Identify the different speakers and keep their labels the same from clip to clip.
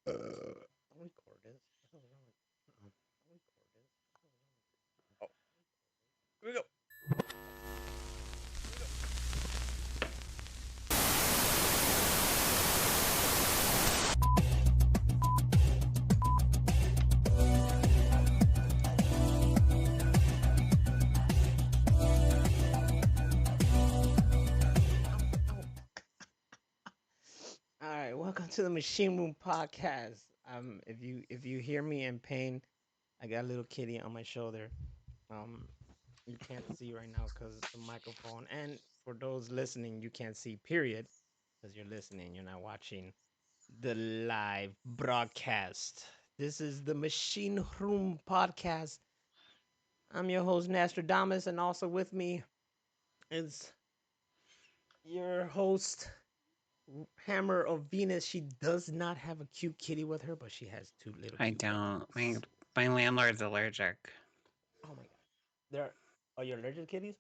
Speaker 1: I'll record this. What the hell's wrong with? I'll record this. What the hell's wrong with? Oh, here we go. All right, welcome to the Machine Room Podcast. If you hear me in pain, I got a little kitty on my shoulder. Um, you can't see right now because the microphone, and for those listening, you can't see. Period, because you're listening. You're not watching the live broadcast. This is the Machine Room Podcast. I'm your host, Nostradamus, and also with me is your host, Hammer of Venus. She does not have a cute kitty with her, but she has two little
Speaker 2: I
Speaker 1: cute
Speaker 2: don't. My
Speaker 1: puppies.
Speaker 2: my landlord's allergic.
Speaker 1: Oh my god. There are you allergic to kitties?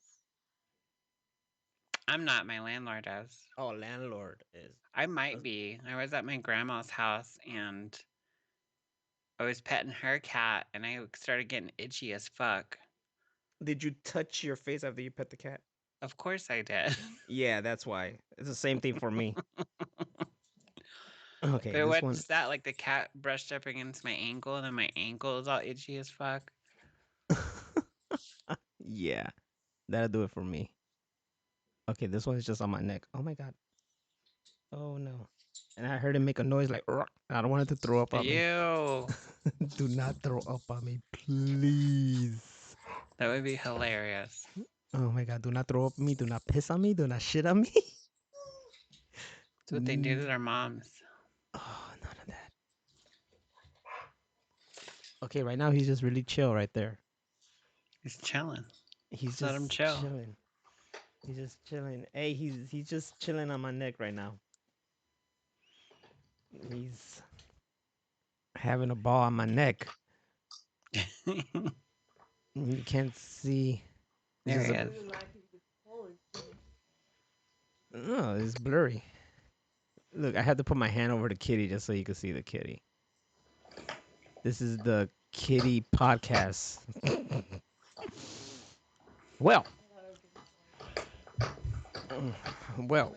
Speaker 2: I'm not. My landlord is.
Speaker 1: Oh, landlord is.
Speaker 2: I might
Speaker 1: uh,
Speaker 2: be. I was at my grandma's house and I was petting her cat and I started getting itchy as fuck.
Speaker 1: Did you touch your face after you pet the cat?
Speaker 2: Of course I did.
Speaker 1: Yeah, that's why. It's the same thing for me. Okay,
Speaker 2: But
Speaker 1: this one.
Speaker 2: what's that? Like the cat brushed up against my ankle and then my ankle is all itchy as fuck.
Speaker 1: Yeah, that'll do it for me. Okay, this one is just on my neck. Oh my god. Oh no. And I heard him make a noise like, "Rock." I don't want it to throw up on me.
Speaker 2: Ew.
Speaker 1: Do not throw up on me, please.
Speaker 2: That would be hilarious.
Speaker 1: Oh my god, do not throw up on me. Do not piss on me. Do not shit on me.
Speaker 2: That's what they do to
Speaker 1: Mm.
Speaker 2: their moms.
Speaker 1: Oh, none of that. Okay, right now he's just really chill right there.
Speaker 2: He's chilling.
Speaker 1: He's
Speaker 2: Just let him
Speaker 1: just
Speaker 2: chill.
Speaker 1: chilling. He's just chilling. Hey, he's just chilling on my neck right now. He's having a ball on my neck. You can't see. It's
Speaker 2: There
Speaker 1: just
Speaker 2: he
Speaker 1: a.
Speaker 2: is.
Speaker 1: No, it's blurry. Look, I had to put my hand over the kitty just so you could see the kitty. This is the kitty podcast. Well, well,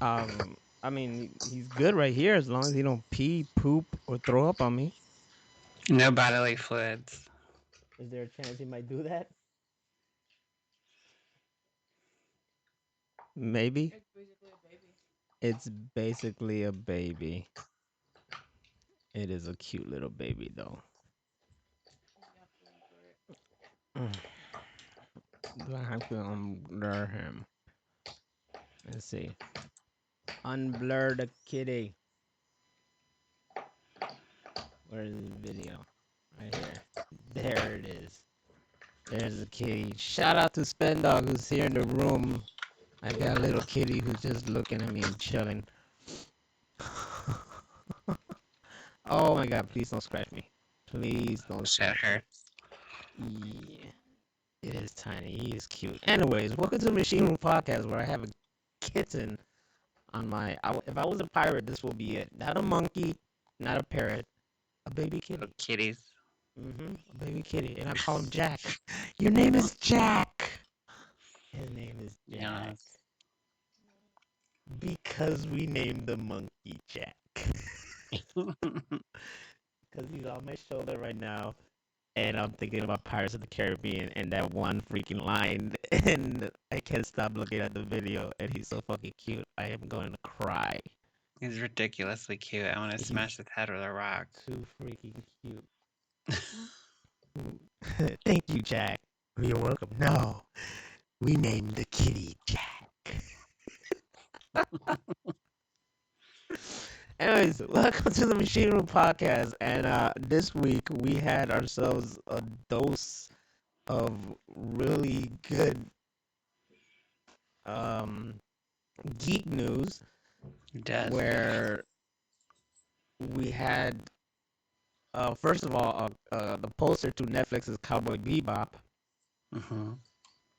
Speaker 1: I mean, he's good right here as long as he don't pee, poop, or throw up on me.
Speaker 2: No bodily fluids.
Speaker 1: Is there a chance he might do that? Maybe. It's basically a baby. It is a cute little baby, though. Mm. Do I have to unblur him? Let's see. Unblur the kitty. Where's the video? Right here. There it is. There's the kitty. Shout out to Spendog who's here in the room. I got a little kitty who's just looking at me and chilling. Oh my god, please don't scratch me. Please don't
Speaker 2: Shit
Speaker 1: scratch me.
Speaker 2: hurts.
Speaker 1: Yeah, it is tiny. He is cute. Anyways, welcome to the Machine Room Podcast where I have a kitten on my. If I was a pirate, this will be it. Not a monkey, not a parrot, a baby kitty.
Speaker 2: Kitties.
Speaker 1: A baby kitty. And I call him Jack. Your name is Jack. His name is Jack.
Speaker 2: Yes.
Speaker 1: Because we named the monkey Jack. Because he's on my shoulder right now. And I'm thinking about Pirates of the Caribbean and that one freaking line. And I can't stop looking at the video. And he's so fucking cute. I am going to cry.
Speaker 2: He's ridiculously cute. I want to
Speaker 1: He's
Speaker 2: smash his head with a rock.
Speaker 1: too freaking cute. Thank you, Jack. You're welcome. No, we named the kitty Jack. Anyways, welcome to the Machine Room Podcast. And this week we had ourselves a dose of really good um, geek news
Speaker 2: Dead.
Speaker 1: where we had, first of all, the poster to Netflix's Cowboy Bebop,
Speaker 2: Mm-hmm.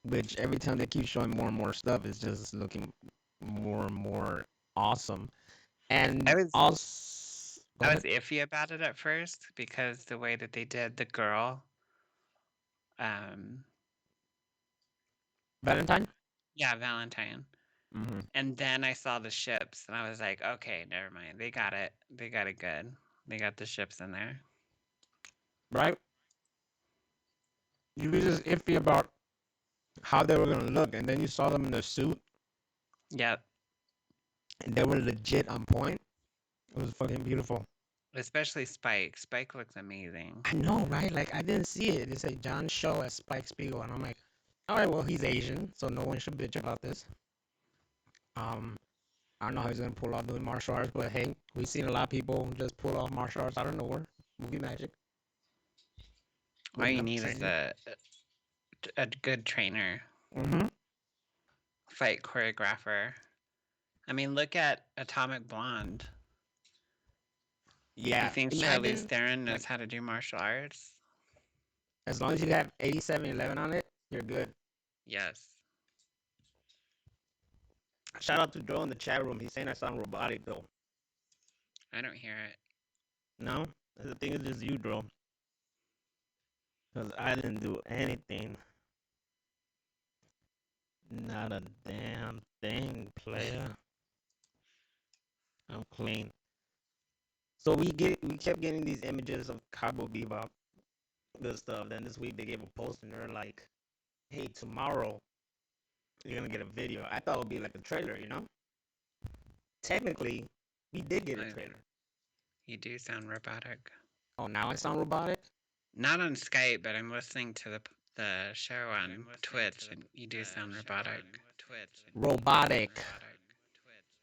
Speaker 1: which every time they keep showing more and more stuff is just looking more and more awesome.
Speaker 2: I
Speaker 1: And
Speaker 2: was
Speaker 1: also, Go
Speaker 2: I
Speaker 1: ahead.
Speaker 2: was iffy about it at first because the way that they did the girl, um,
Speaker 1: Valentine.
Speaker 2: yeah, Valentine.
Speaker 1: Mm-hmm.
Speaker 2: And then I saw the ships and I was like, okay, never mind. They got it. They got it good. They got the ships in there.
Speaker 1: Right. You were just iffy about how they were gonna look, and then you saw them in the suit,
Speaker 2: Yep.
Speaker 1: and they were legit on point. It was fucking beautiful.
Speaker 2: Especially Spike. Spike looks amazing.
Speaker 1: I know, right? Like I didn't see it. It said John Cho as Spike Spiegel, and I'm like, all right, well he's Asian, so no one should bitch about this. Um, I don't know how he's gonna pull off doing martial arts, but hey, we've seen a lot of people just pull off martial arts out of nowhere. Movie magic.
Speaker 2: All
Speaker 1: With
Speaker 2: you
Speaker 1: enough
Speaker 2: need is
Speaker 1: training.
Speaker 2: a good trainer,
Speaker 1: Mm-hmm.
Speaker 2: fight choreographer. I mean, look at Atomic Blonde. You
Speaker 1: Yeah.
Speaker 2: think Charlize
Speaker 1: Imagine,
Speaker 2: Theron knows
Speaker 1: like,
Speaker 2: how to do martial arts?
Speaker 1: as long as you have 8711 on it, you're good.
Speaker 2: Yes.
Speaker 1: Shout out to Joe in the chat room. He's saying I sound robotic though.
Speaker 2: I don't hear it.
Speaker 1: No, the thing is just you, Joe. Because I didn't do anything. Not a damn thing, player. I'm clean. So we kept getting these images of Cowboy Bebop, good stuff. Then this week they gave a post and they're like, "Hey, tomorrow you're gonna get a video." I thought it would be like a trailer, you know. Technically, we did get a
Speaker 2: I,
Speaker 1: trailer.
Speaker 2: you do sound robotic.
Speaker 1: Oh, now I sound robotic.
Speaker 2: Not on Skype, but I'm listening to the show on Twitch, and you do sound robotic.
Speaker 1: Robotic.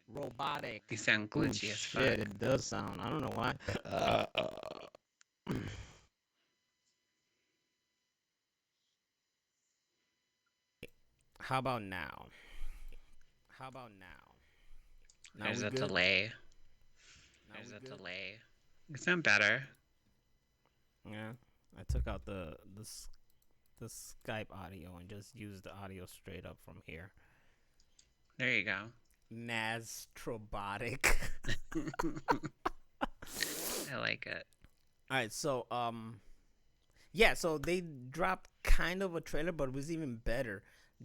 Speaker 1: Robotic.
Speaker 2: You sound
Speaker 1: Oh
Speaker 2: glitchy as
Speaker 1: shit,
Speaker 2: fuck.
Speaker 1: it does sound. I don't know why. How about now? How about now? Now
Speaker 2: There's
Speaker 1: we
Speaker 2: a
Speaker 1: good?
Speaker 2: delay.
Speaker 1: Now we good?
Speaker 2: You sound better.
Speaker 1: Yeah. I took out the Skype audio and just used the audio straight up from here.
Speaker 2: There you go.
Speaker 1: Nastrobotic.
Speaker 2: I like it.
Speaker 1: All right, so yeah, so they dropped kind of a trailer, but it was even better.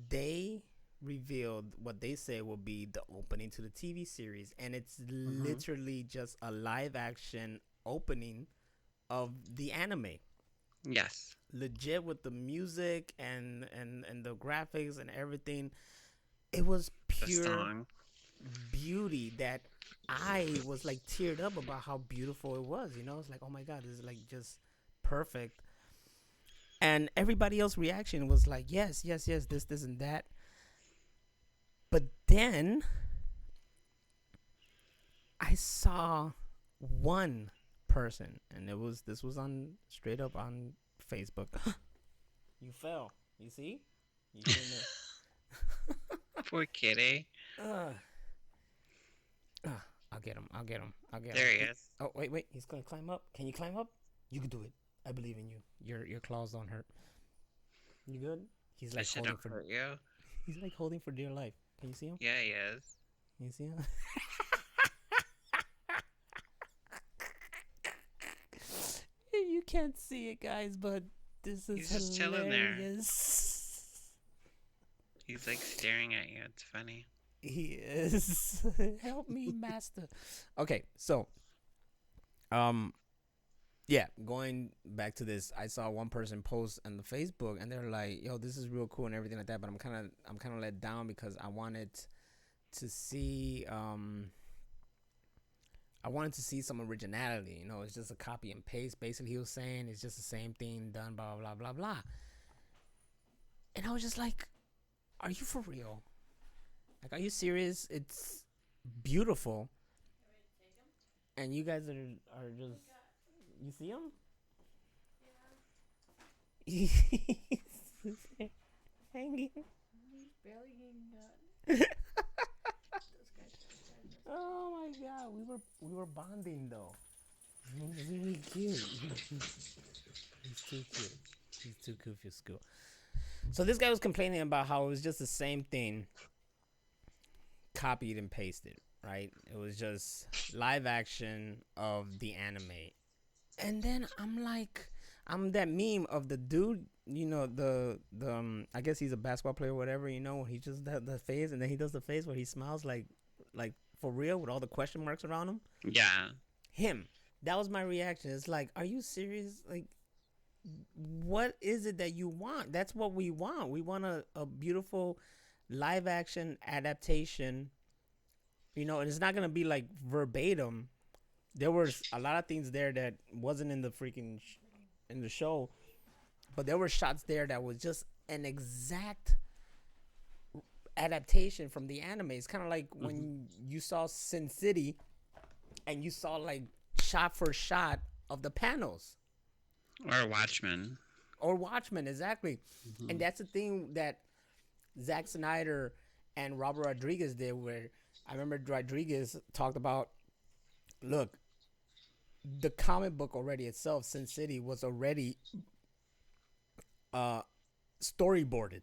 Speaker 1: They revealed what they say will be the opening to the TV series, and it's literally just a live action opening of the anime.
Speaker 2: Yes.
Speaker 1: Legit with the music and the graphics and everything. It was
Speaker 2: The
Speaker 1: pure
Speaker 2: song.
Speaker 1: beauty that I was like teared up about how beautiful it was. You know, it's like, oh my god, this is like just perfect. And everybody else reaction was like, yes, yes, yes, this and that. But then I saw one person, and this was on straight up on Facebook. You fell. You see? You couldn't.
Speaker 2: Poor kitty.
Speaker 1: Uh, I'll get him. I'll get him. I'll get him.
Speaker 2: There he is.
Speaker 1: Oh wait. He's gonna climb up. Can you climb up? You can do it. I believe in you. Your claws don't hurt. You good? He's like
Speaker 2: This shit
Speaker 1: holding
Speaker 2: don't
Speaker 1: for.
Speaker 2: hurt you.
Speaker 1: He's like holding for dear life. Can you see him?
Speaker 2: Yeah, he is.
Speaker 1: You see him? You can't see it, guys, but this is
Speaker 2: He's just chilling there.
Speaker 1: hilarious.
Speaker 2: He's like staring at you. It's funny.
Speaker 1: He is. Help me, master. Okay, so, yeah, going back to this, I saw one person post on the Facebook, and they're like, "Yo, this is real cool and everything like that." But I'm kind of let down because I wanted to see, I wanted to see some originality. You know, it's just a copy and paste. Basically, he was saying it's just the same thing done, blah blah blah blah. And I was just like, "Are you for real? Like, are you serious? It's beautiful." And you guys are just, you see him? He's hanging.
Speaker 3: Barely getting done.
Speaker 1: Oh my god, we were bonding though. He's really cute. He's too cute. He's too cute for school. So this guy was complaining about how it was just the same thing, copied and pasted. right? It was just live action of the anime. And then I'm like, I'm that meme of the dude, I guess he's a basketball player or whatever, when he just does the face and then he does the face where he smiles like for real with all the question marks around him.
Speaker 2: Yeah.
Speaker 1: Him. That was my reaction. It's like, are you serious? Like, what is it that you want? That's what we want. We want a beautiful live action adaptation, and it's not gonna be like verbatim. There was a lot of things there that wasn't in the freaking in the show, but there were shots there that was just an exact adaptation from the anime. It's kind of like
Speaker 2: Mm-hmm.
Speaker 1: when you saw Sin City and you saw like shot for shot of the panels
Speaker 2: Or Watchmen.
Speaker 1: or Watchmen, exactly.
Speaker 2: Mm-hmm.
Speaker 1: And that's the thing that Zack Snyder and Robert Rodriguez did, where I remember Rodriguez talked about, look, the comic book already itself, Sin City, was already uh storyboarded.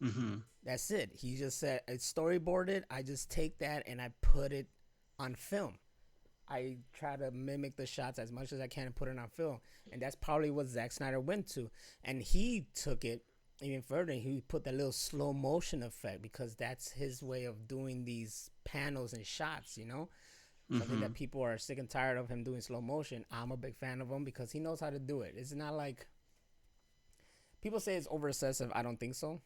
Speaker 2: Mm-hmm.
Speaker 1: That's it. He just said it's storyboarded. I just take that and I put it on film. I try to mimic the shots as much as I can and put it on film. And that's probably what Zack Snyder went to. And he took it even further. He put that little slow motion effect because that's his way of doing these panels and shots. Something
Speaker 2: Mm-hmm.
Speaker 1: that people are sick and tired of him doing slow motion. I'm a big fan of him because he knows how to do it. It's not like people say it's over excessive. I don't think so.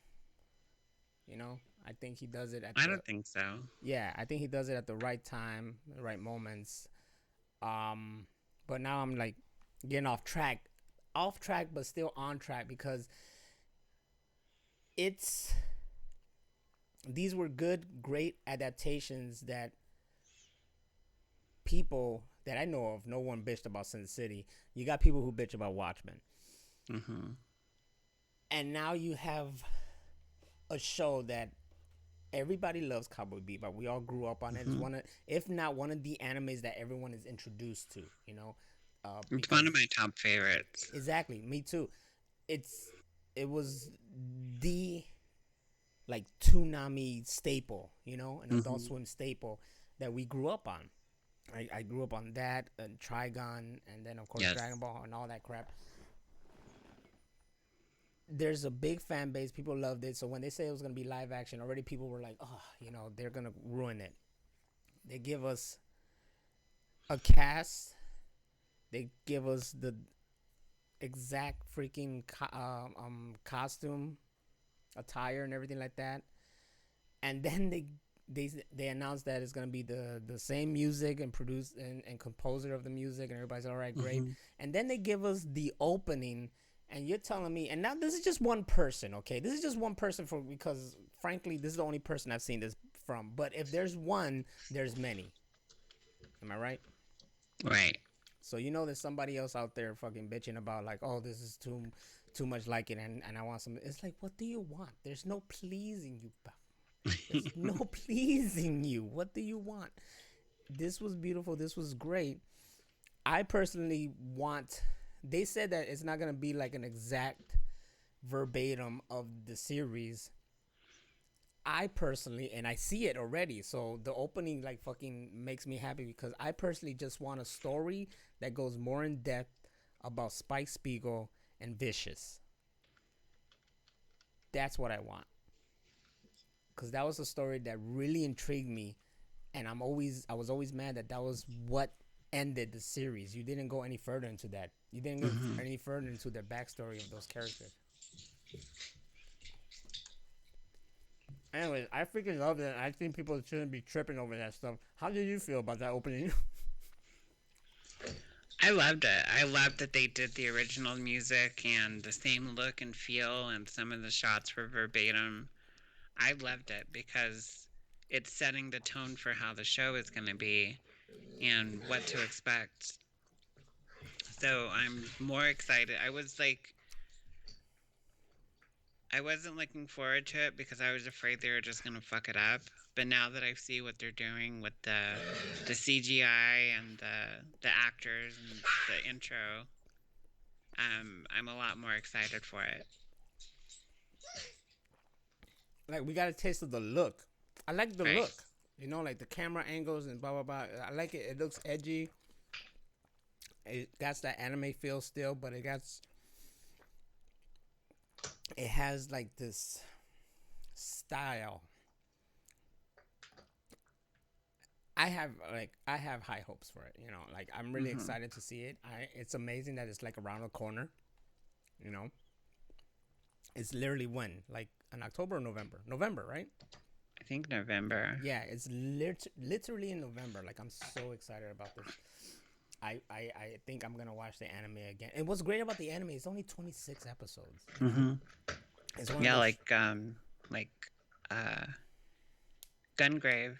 Speaker 1: I think he does it at
Speaker 2: I
Speaker 1: the
Speaker 2: don't think so.
Speaker 1: yeah. I think he does it at the right time, the right moments. Um, but now I'm like getting off track, but still on track because it's these were good, great adaptations that people that I know of, no one bitched about Sin City. You got people who bitch about Watchmen,
Speaker 2: Mm-hmm.
Speaker 1: and now you have a show that everybody loves, Cowboy Bebop. We all grew up on it. It's
Speaker 2: Mm-hmm.
Speaker 1: one of, if not one of the animes that everyone is introduced to.
Speaker 2: It's one of
Speaker 1: Because
Speaker 2: my top favorites.
Speaker 1: exactly, me too. It's it was the like Toonami staple, an Adult
Speaker 2: Mm-hmm.
Speaker 1: Swim staple that we grew up on. I grew up on that and Trigon, and then of course
Speaker 2: Yes.
Speaker 1: Dragon Ball and all that crap. There's a big fan base. People loved it. So when they say it was gonna be live action, already people were like, oh, they're gonna ruin it. They give us a cast. They give us the exact freaking costume, attire, and everything like that. And then they announced that it's gonna be the same music and produce and composer of the music, and everybody's all right, great.
Speaker 2: Mm-hmm.
Speaker 1: And then they give us the opening, and you're telling me, and now this is just one person, okay? This is just one person because frankly, this is the only person I've seen this from. But if there's one, there's many. Am I right?
Speaker 2: Right.
Speaker 1: So there's somebody else out there fucking bitching about like, oh, this is too much like it, and I want some. It's like, what do you want? There's no pleasing you. There's no pleasing you. What do you want? This was beautiful. This was great. I personally want. They said that it's not gonna be like an exact verbatim of the series. I personally, and I see it already, so the opening like fucking makes me happy because I personally just want a story that goes more in depth about Spike Spiegel and Vicious. That's what I want because that was a story that really intrigued me, and I was always mad that that was what ended the series. You didn't go any further into that. You didn't go
Speaker 2: Mm-hmm.
Speaker 1: any further into the backstory of those characters. Anyways, I freaking love it. I think people shouldn't be tripping over that stuff. How did you feel about that opening?
Speaker 2: I loved it. I loved that they did the original music and the same look and feel, and some of the shots were verbatim. I loved it because it's setting the tone for how the show is going to be and what to expect. So I'm more excited. I wasn't looking forward to it because I was afraid they were just going to fuck it up. But now that I see what they're doing with the CGI and the actors and the intro, I'm a lot more excited for it.
Speaker 1: Like we got a taste of the look. I like the
Speaker 2: Right.
Speaker 1: look. You know, like the camera angles and blah blah blah. I like it. It looks edgy. It got that anime feel still, but it has like this style. I have high hopes for it. You know, like I'm really
Speaker 2: Mm-hmm.
Speaker 1: excited to see it. It's amazing that it's like around the corner. You know, it's literally when like in October or November. November, right?
Speaker 2: I think November.
Speaker 1: Yeah, it's literally in November. Like I'm so excited about this. I think I'm gonna watch the anime again. And what's great about the anime is only 26 episodes. You know,
Speaker 2: Mm-hmm.
Speaker 1: it's one of
Speaker 2: Yeah,
Speaker 1: those.
Speaker 2: like uh Gungrave.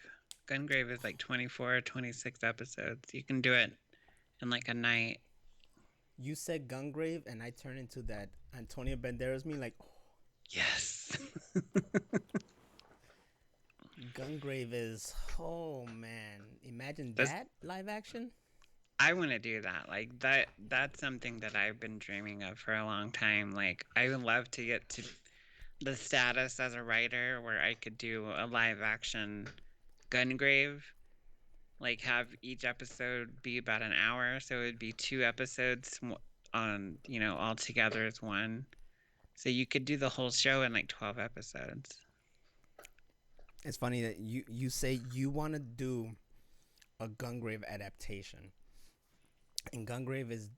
Speaker 2: Gungrave is like 24 or 26 episodes. You can do it in like a night.
Speaker 1: You said Gungrave, and I turned into that Antonio Banderas meme. Like, oh,
Speaker 2: Yes.
Speaker 1: Gungrave is. Oh man, imagine
Speaker 2: That's
Speaker 1: that live action.
Speaker 2: I want to do that. Like that's something that I've been dreaming of for a long time. Like I would love to get to the status as a writer where I could do a live action Gungrave, like have each episode be about an hour, so it would be two episodes on, all together as one. So you could do the whole show in like 12 episodes.
Speaker 1: It's funny that you say you want to do a Gungrave adaptation, and Gungrave is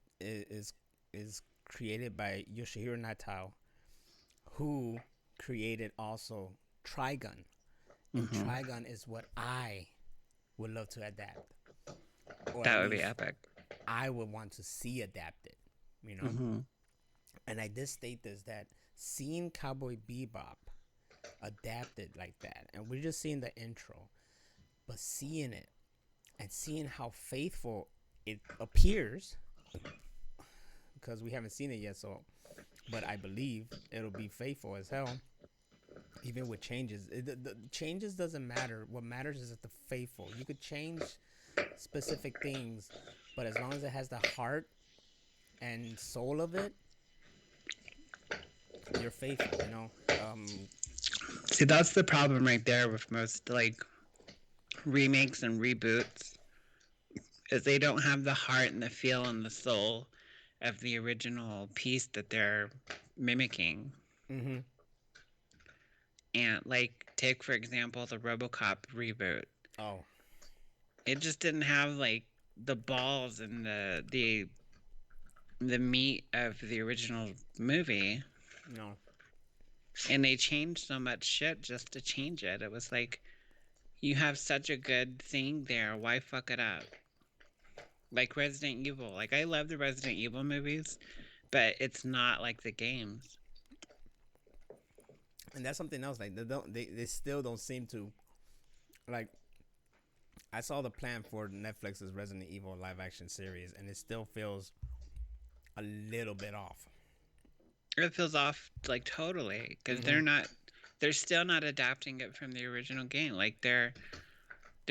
Speaker 1: is created by Yoshihiro Natao, who created also Trigun, and
Speaker 2: Hmm.
Speaker 1: Trigun is what I would love to adapt, or at
Speaker 2: That would be
Speaker 1: least
Speaker 2: epic.
Speaker 1: I would want to see adapted. You know,
Speaker 2: Hmm.
Speaker 1: and I did state this that seeing Cowboy Bebop adapted like that, and we're just seeing the intro, but seeing it and seeing how faithful it appears, because we haven't seen it yet, so but I believe it'll be faithful as hell, even with changes. The changes doesn't matter. What matters is that the faithful. You could change specific things, but as long as it has the heart and soul of it, you're faithful. You know.
Speaker 2: See, that's the problem right there with most like remakes and reboots, is they don't have the heart and the feel and the soul of the original piece that they're mimicking.
Speaker 1: Mm-hmm.
Speaker 2: And like take for example the RoboCop reboot.
Speaker 1: Oh
Speaker 2: It just didn't have like the balls and the meat of the original movie.
Speaker 1: no.
Speaker 2: And they changed so much shit just to change it. It was like, you have such a good thing there, why fuck it up? Like Resident Evil. Like I love the Resident Evil movies, but it's not like the games.
Speaker 1: And that's something else. Like they still don't seem to like. I saw the plan for Netflix's Resident Evil live action series, and it still feels a little bit off.
Speaker 2: It feels off like totally because
Speaker 1: Mm-hmm.
Speaker 2: they're still not adapting it from the original game. Like they're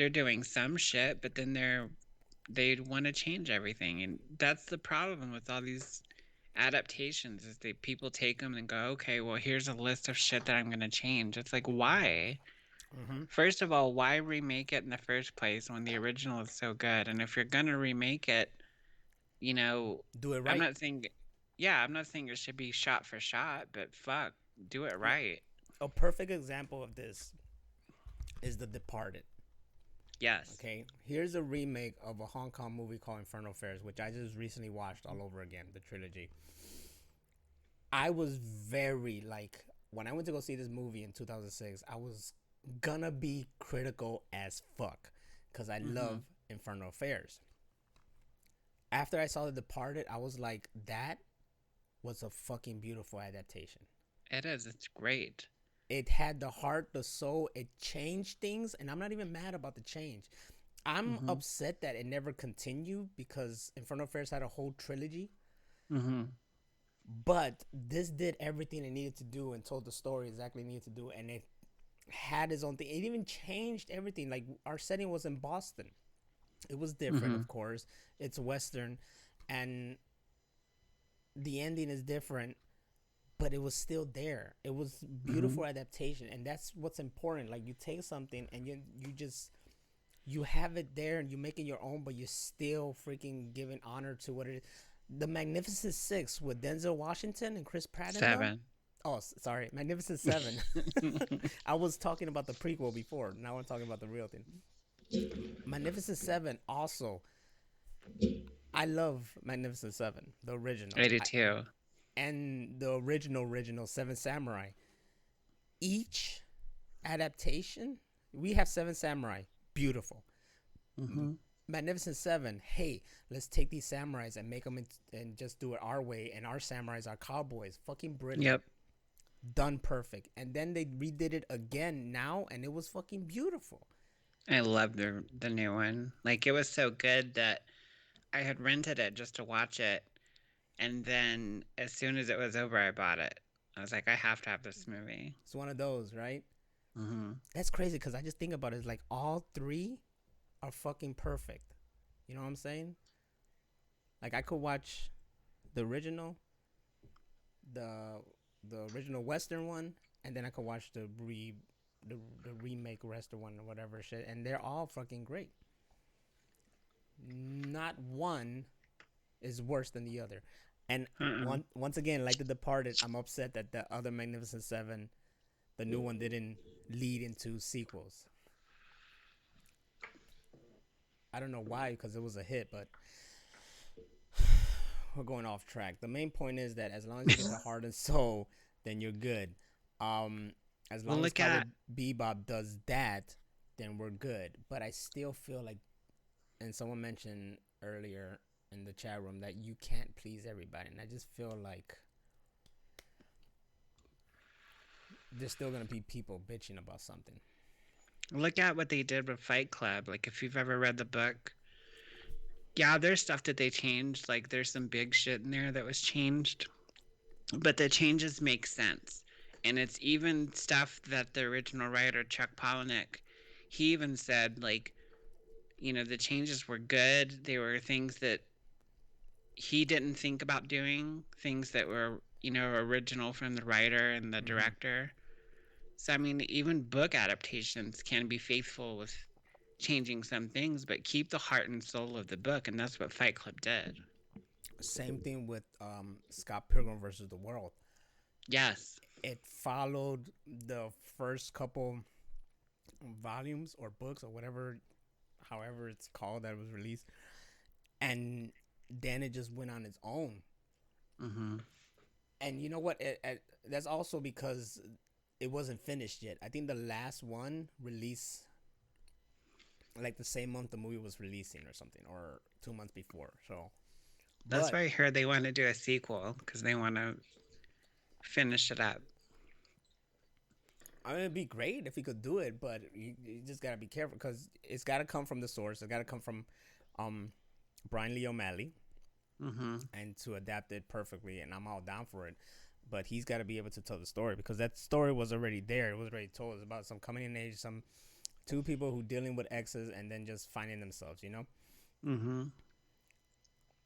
Speaker 2: doing some shit, but then they want to change everything, and that's the problem with all these adaptations is that people take them and go, okay, well here's a list of shit that I'm gonna change. It's like, why?
Speaker 1: Mm-hmm.
Speaker 2: First of all, why remake it in the first place when the original is so good? And if you're gonna remake it, you know,
Speaker 1: Do it
Speaker 2: I'm
Speaker 1: right.
Speaker 2: not saying, yeah, I'm not saying it should be shot for shot, but fuck, do it
Speaker 1: Like,
Speaker 2: right.
Speaker 1: a perfect example of this is The Departed.
Speaker 2: Yes.
Speaker 1: Okay, here's a remake of a Hong Kong movie called Infernal Affairs, which I just recently watched all over again, the trilogy. I was very like when I went to go see this movie in 2006. I was gonna be critical as fuck because I
Speaker 2: Mm-hmm.
Speaker 1: love Infernal Affairs. After I saw The Departed, I was like, that was a fucking beautiful adaptation.
Speaker 2: It is. It's great.
Speaker 1: It had the heart, the soul. It changed things, and I'm not even mad about the change. I'm
Speaker 2: Mm-hmm.
Speaker 1: upset that it never continued because Infernal Affairs had a whole trilogy.
Speaker 2: Mm-hmm.
Speaker 1: But this did everything it needed to do and told the story exactly it needed to do, and it had its own thing. It even changed everything. Like our setting was in Boston. It was different,
Speaker 2: Mm-hmm.
Speaker 1: of course. It's Western, and the ending is different, but it was still there. It was
Speaker 2: Mm-hmm.
Speaker 1: beautiful adaptation, and that's what's important. Like you take something and you just you have it there and you make it your own, but you're still freaking giving honor to what it is. The Magnificent Six with Denzel Washington and Chris Pratt in them.
Speaker 2: 7.
Speaker 1: Oh, sorry, Magnificent Seven. I was talking about the prequel before. Now I'm talking about the real thing. Magnificent Seven also. I love Magnificent Seven, the original,
Speaker 2: 82.
Speaker 1: and the original Seven Samurai. Each adaptation, we have Seven Samurai, beautiful.
Speaker 2: Mm-hmm.
Speaker 1: Magnificent Seven, hey, let's take these samurais and make them and just do it our way, and our samurais are cowboys. Fucking brilliant.
Speaker 2: Yep.
Speaker 1: Done perfect. And then they redid it again now, and it was fucking beautiful.
Speaker 2: I love the new one. Like, it was so good that I had rented it just to watch it, and then as soon as it was over, I bought it. I was like, I have to have this movie.
Speaker 1: It's one of those, right?
Speaker 2: Mm-hmm.
Speaker 1: That's crazy because I just think about it. It's like all three are fucking perfect. You know what I'm saying? Like I could watch the original, the the original Western one, and then I could watch the remake Western one or whatever shit, and they're all fucking great. Not one is worse than the other. And once again, like The Departed, I'm upset that the other Magnificent Seven, the new one, didn't lead into sequels. I don't know why, because it was a hit, but we're going off track. The main point is that as long as you get the heart and soul, then you're good. As
Speaker 2: Well,
Speaker 1: long as
Speaker 2: look
Speaker 1: Cowboy
Speaker 2: at
Speaker 1: Bebop does that, then we're good. But I still feel like, and someone mentioned earlier in the chat room that you can't please everybody, and I just feel like there's still gonna be people bitching about something.
Speaker 2: look at what they did with Fight Club. Like, if you've ever read the book, yeah, there's stuff that they changed. Like, there's some big shit in there that was changed, but the changes make sense. And it's even stuff that the original writer, Chuck Palahniuk, he even said, like, the changes were good. They were things that he didn't think about doing, things that were, original from the writer and the
Speaker 1: Mm-hmm.
Speaker 2: director. So, I mean, even book adaptations can be faithful with changing some things, but keep the heart and soul of the book. And that's what Fight Club did.
Speaker 1: Same thing with Scott Pilgrim versus the World.
Speaker 2: Yes.
Speaker 1: It followed the first couple volumes or books or whatever, however it's called, that was released, and then it just went on its own.
Speaker 2: Mm-hmm.
Speaker 1: And you know what? That's also because it wasn't finished yet. I think the last one released like the same month the movie was releasing or something, or 2 months before. So,
Speaker 2: That's
Speaker 1: but
Speaker 2: why I heard they want to do a sequel because they want to finish it up.
Speaker 1: I mean, it'd be great if he could do it, but you just gotta be careful because it's gotta come from the source. It gotta come from um, Brian Lee O'Malley,
Speaker 2: Mm-hmm.
Speaker 1: and to adapt it perfectly. And I'm all down for it. But he's got to be able to tell the story because that story was already there. It was already told. It's about some coming in age, some two people who dealing with exes and then just finding themselves, you know.
Speaker 2: Mm-hmm.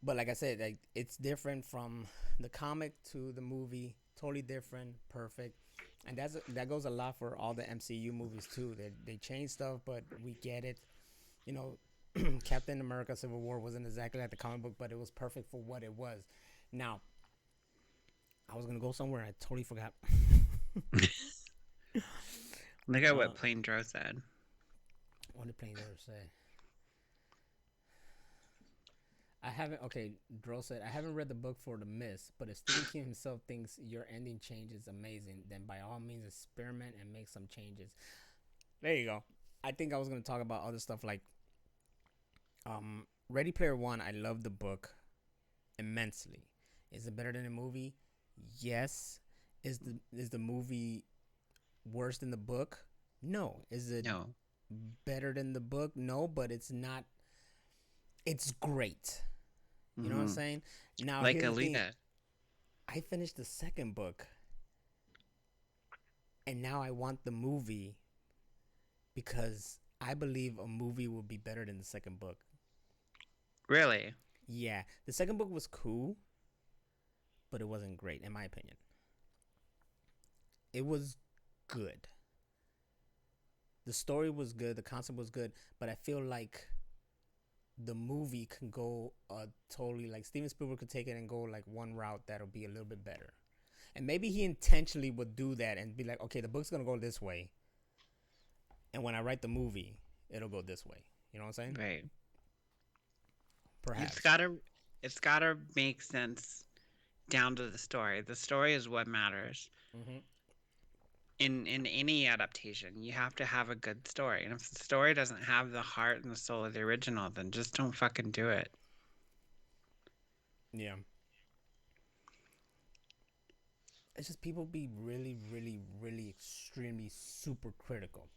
Speaker 1: But like I said, like it's different from the comic to the movie. Totally different, perfect, and that goes a lot for all the MCU movies too. They change stuff, but we get it. You know, Captain America: Civil War wasn't exactly like the comic book, but it was perfect for what it was. Now, I was gonna go somewhere. I totally forgot.
Speaker 2: Look at
Speaker 1: uh,
Speaker 2: what Plain Dro said.
Speaker 1: what did Plain Dro say? I haven't. Okay, Dro said I haven't read the book for the Mist, but if Stephen King himself thinks your ending change is amazing, then by all means experiment and make some changes. There you go. I think I was gonna talk about other stuff like Ready Player One. I love the book immensely. Is it better than the movie? Yes. Is the movie worse than the book? No. Is it
Speaker 2: No.
Speaker 1: better than the book? No, but it's not. It's great. You know what I'm
Speaker 2: Mm-hmm.
Speaker 1: saying? Now
Speaker 2: Like
Speaker 1: here's the thing.
Speaker 2: Alita.
Speaker 1: I finished the second book, and now I want the movie because I believe a movie will be better than the second book.
Speaker 2: Really?
Speaker 1: Yeah, the second book was cool, but it wasn't great in my opinion. It was good. The story was good, the concept was good, but I feel like the movie can go totally like Steven Spielberg could take it and go like one route that'll be a little bit better. And maybe he intentionally would do that and be like, okay, the book's gonna go this way, and when I write the movie, it'll go this way. You know what I'm saying?
Speaker 2: Right. It's
Speaker 1: Perhaps.
Speaker 2: gotta it's gotta make sense down to the story. The story is what matters.
Speaker 1: Mm-hmm.
Speaker 2: In any adaptation, you have to have a good story. And if the story doesn't have the heart and the soul of the original, then just don't fucking do it.
Speaker 1: Yeah. It's just people be really, really, really extremely super critical.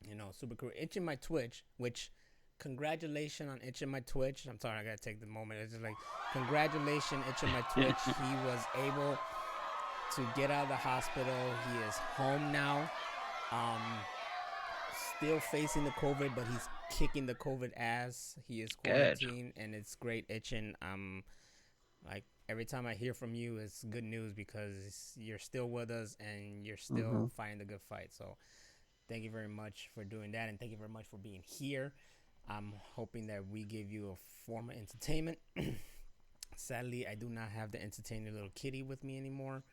Speaker 1: You know, super critical. Itching my Twitch, which congratulations on Itching my Twitch. I'm sorry, I gotta take the moment. It's just like congratulations, Itching my Twitch. He was able to get out of the hospital. He is home now. Um, Still facing the COVID, but he's kicking the COVID ass. He is
Speaker 2: Good.
Speaker 1: quarantined, and it's great. Itching. Like every time I hear from you, it's good news because you're still with us and you're still fighting the good fight. So thank you very much for doing that, and thank you very much for being here. I'm hoping that we give you a form of entertainment. Sadly, I do not have the entertaining little kitty with me anymore,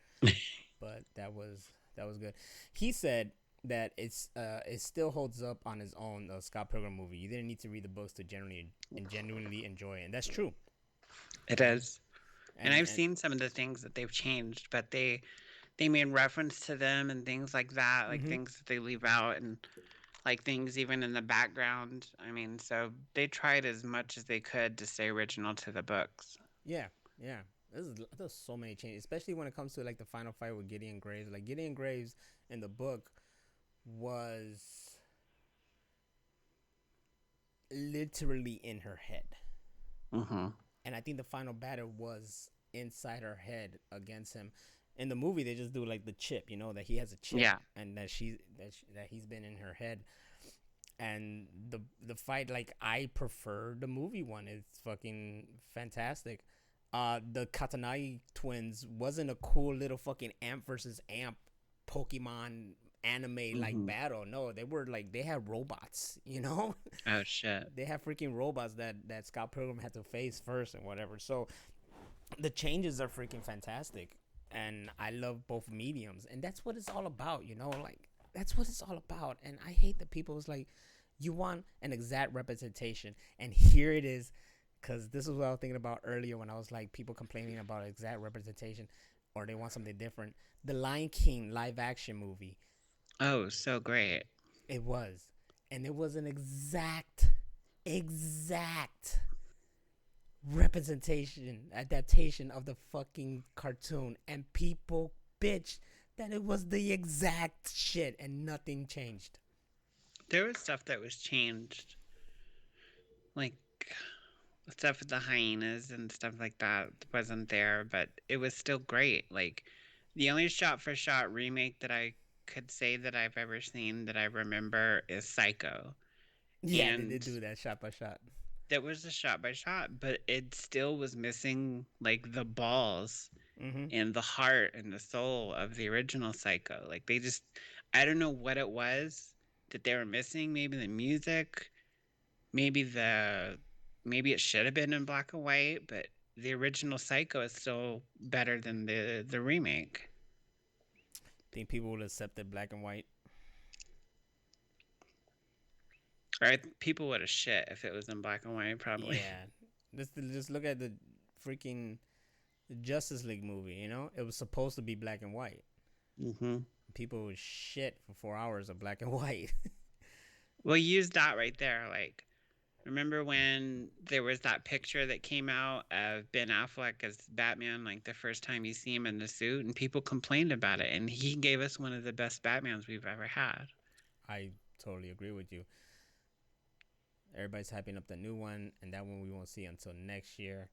Speaker 1: but that was good. He said that it still holds up on its own. The Scott Pilgrim movie. You didn't need to read the books to genuinely enjoy it, and that's true.
Speaker 2: It
Speaker 1: You know,
Speaker 2: is. And I've seen some of the things that they've changed, but they made reference to them and things like that, like
Speaker 1: mm-hmm.
Speaker 2: things that they leave out and like things even in the background. I mean, so they tried as much as they could to stay original to the books.
Speaker 1: Yeah, yeah. There's so many changes, especially when it comes to like the final fight with Gideon Graves. Like Gideon Graves in the book was literally in her head,
Speaker 2: Mm-hmm.
Speaker 1: and I think the final battle was inside her head against him. In the movie, they just do like the chip, you know, that he has a chip,
Speaker 2: Yeah.
Speaker 1: and that he's been in her head. And the fight, like I prefer the movie one. It's fucking fantastic. The Katanai twins wasn't a cool little fucking amp versus amp Pokemon anime like
Speaker 2: Mm-hmm.
Speaker 1: battle. No, they were like they had robots, you know?
Speaker 2: Oh shit.
Speaker 1: They have freaking robots that Scott Pilgrim had to face first and whatever. So the changes are freaking fantastic, and I love both mediums, and that's what it's all about, you know. Like that's what it's all about, and I hate that people is like, you want an exact representation, and here it is, because this is what I was thinking about earlier when I was like people complaining about exact representation, or they want something different. The Lion King live action movie,
Speaker 2: Oh, so great.
Speaker 1: it was, and it was an exact representation, adaptation of the fucking cartoon, and people bitch that it was the exact shit and nothing changed.
Speaker 2: There was stuff that was changed, like stuff with the hyenas and stuff like that wasn't there, but it was still great. Like the only shot for shot remake that I could say that I've ever seen that I remember is Psycho.
Speaker 1: Yeah, they
Speaker 2: And
Speaker 1: did do that shot by shot.
Speaker 2: that was a shot by shot, but it still was missing like the balls
Speaker 1: Mm-hmm.
Speaker 2: and the heart and the soul of the original Psycho. Like they just, I don't know what it was that they were missing. Maybe the music, maybe the, maybe it should have been in black and white, but the original Psycho is still better than the remake.
Speaker 1: Think people would accept it black and white.
Speaker 2: Or people would have shit if it was in black and white, probably.
Speaker 1: Yeah, just look at the freaking Justice League movie. You know, it was supposed to be black and white.
Speaker 2: Hmm.
Speaker 1: People would shit for 4 hours of black and white.
Speaker 2: Well, use that right there. Like, remember when there was that picture that came out of Ben Affleck as Batman, like the first time you see him in the suit, and people complained about it, and he gave us one of the best Batmans we've ever had.
Speaker 1: I totally agree with you. Everybody's hyping up the new one, and that one we won't see until next year.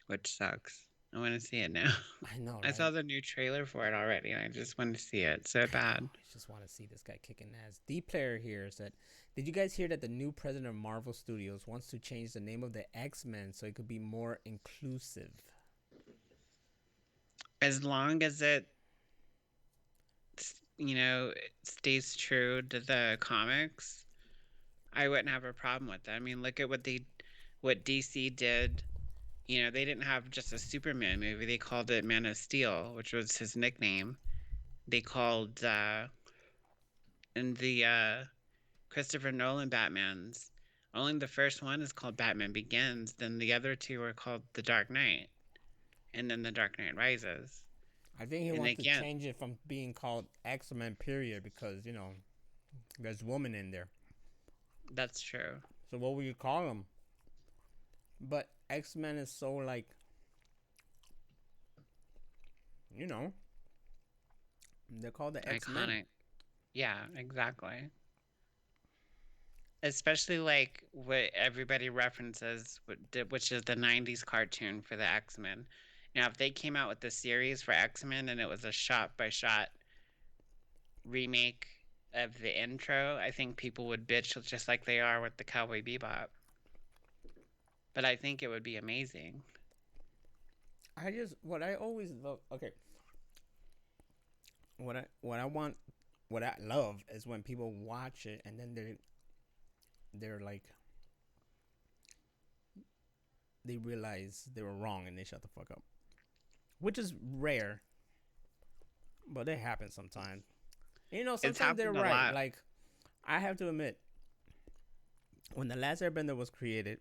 Speaker 2: Which sucks. I want to see it now.
Speaker 1: I know,
Speaker 2: I
Speaker 1: right?
Speaker 2: saw the new trailer for it already, and I just want to see it so
Speaker 1: I know.
Speaker 2: bad.
Speaker 1: I just want to see this guy kicking ass. D player here said, "Did you guys hear that the new president of Marvel Studios wants to change the name of the X-Men so it could be more inclusive?"
Speaker 2: As long as it stays true to the comics, I wouldn't have a problem with that. I mean, look at what DC did. They didn't have just a Superman movie. They called it Man of Steel, which was his nickname. They called in the Christopher Nolan Batmans. Only the first one is called Batman Begins. Then the other two are called The Dark Knight, and then The Dark Knight Rises.
Speaker 1: I think he
Speaker 2: And
Speaker 1: wants to
Speaker 2: again,
Speaker 1: change it from being called X-Men period because there's woman in there.
Speaker 2: that's true.
Speaker 1: So what would you call them? But X-Men is so like, you know, they're called the X-Men.
Speaker 2: Iconic. Yeah, exactly. Especially like what everybody references, which is the 90s cartoon for the X-Men. Now, if they came out with the series for X-Men and it was a shot by shot remake of the intro, I think people would bitch just like they are with the Cowboy Bebop. But I think it would be amazing.
Speaker 1: What I always love. Okay, what I want, what I love is when people watch it and then they're like, they realize they were wrong and they shut the fuck up, which is rare, but it happens sometimes.
Speaker 2: It's
Speaker 1: Sometimes they're
Speaker 2: happened a
Speaker 1: right.
Speaker 2: lot.
Speaker 1: Like, I have to admit, when the Last Airbender was created,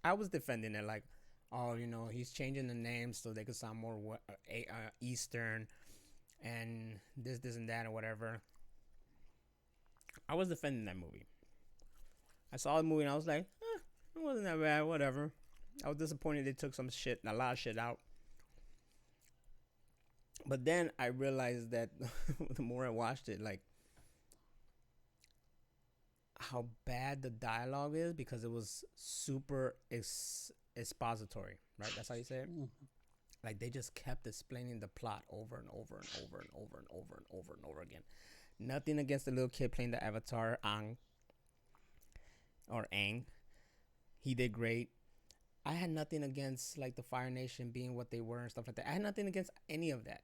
Speaker 1: I was defending it like, oh, he's changing the names so they could sound more Eastern and this and that or whatever. I was defending that movie. I saw the movie and I was like, it wasn't that bad, whatever. I was disappointed they took a lot of shit out. But then I realized that the more I watched it, like, how bad the dialogue is because it was super expository, right? That's how you say it. Like, they just kept explaining the plot over and over and over and over and over and over and over again. Nothing against the little kid playing the avatar, Ang or Aang. He did great. I had nothing against like the Fire Nation being what they were and stuff like that. I had nothing against any of that.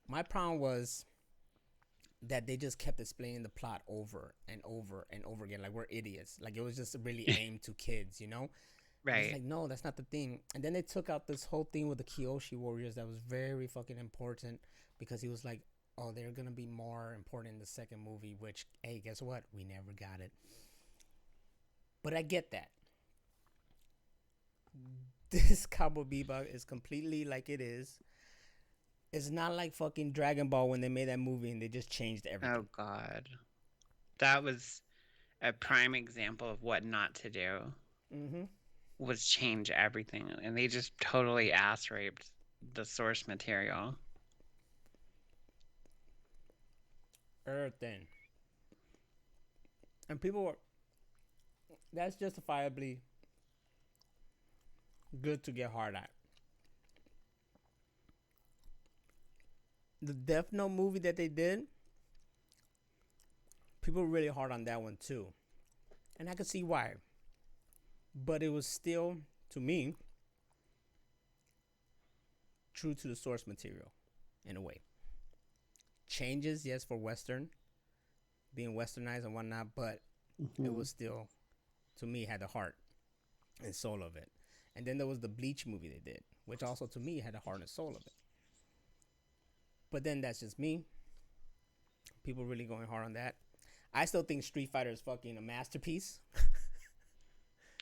Speaker 1: My problem was that they just kept explaining the plot over and over and over again, like we're idiots. Like, it was just really aimed to kids, I was
Speaker 2: Right.
Speaker 1: like, no, that's not the thing. And then they took out this whole thing with the Kyoshi warriors that was very fucking important because he was like, oh, they're gonna be more important in the second movie. Which, hey, guess what? We never got it. But I get that. This Cowboy Bebop is completely like it is. It's not like fucking Dragon Ball when they made that movie and they just changed everything.
Speaker 2: Oh, God. That was a prime example of what not to do,
Speaker 1: Mm-hmm.
Speaker 2: was change everything. And they just totally ass raped the source material.
Speaker 1: Everything. And people were. That's justifiably good to get hard at. The Death Note movie that they did, people were really hard on that one too. And I could see why. But it was still, to me, true to the source material in a way. Changes, yes, for Western, being westernized and whatnot, but it was still, to me, had the heart and soul of it. And then there was the Bleach movie they did, which also to me had the heart and soul of it. But then that's just me. People really going hard on that. I still think Street Fighter is fucking a masterpiece.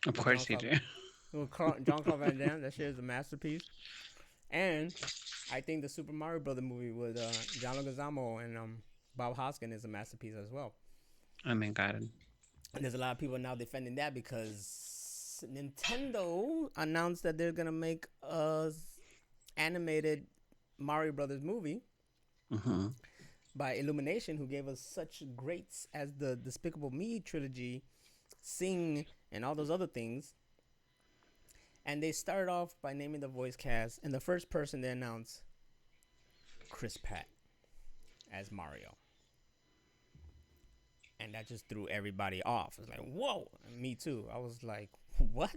Speaker 2: Of course you do.
Speaker 1: Jean-Claude Van Damme, that shit is a masterpiece. And I think the Super Mario Brother movie with John Leguizamo and Bob Hoskins is a masterpiece as well.
Speaker 2: Oh my God.
Speaker 1: And there's a lot of people now defending that because Nintendo announced that they're gonna make a animated Mario Brothers movie by Illumination, who gave us such greats as the Despicable Me trilogy, Sing, and all those other things. And they started off by naming the voice cast, and the first person they announced, Chris Pratt as Mario. And that just threw everybody off. It's like, whoa, and me too. I was like, what?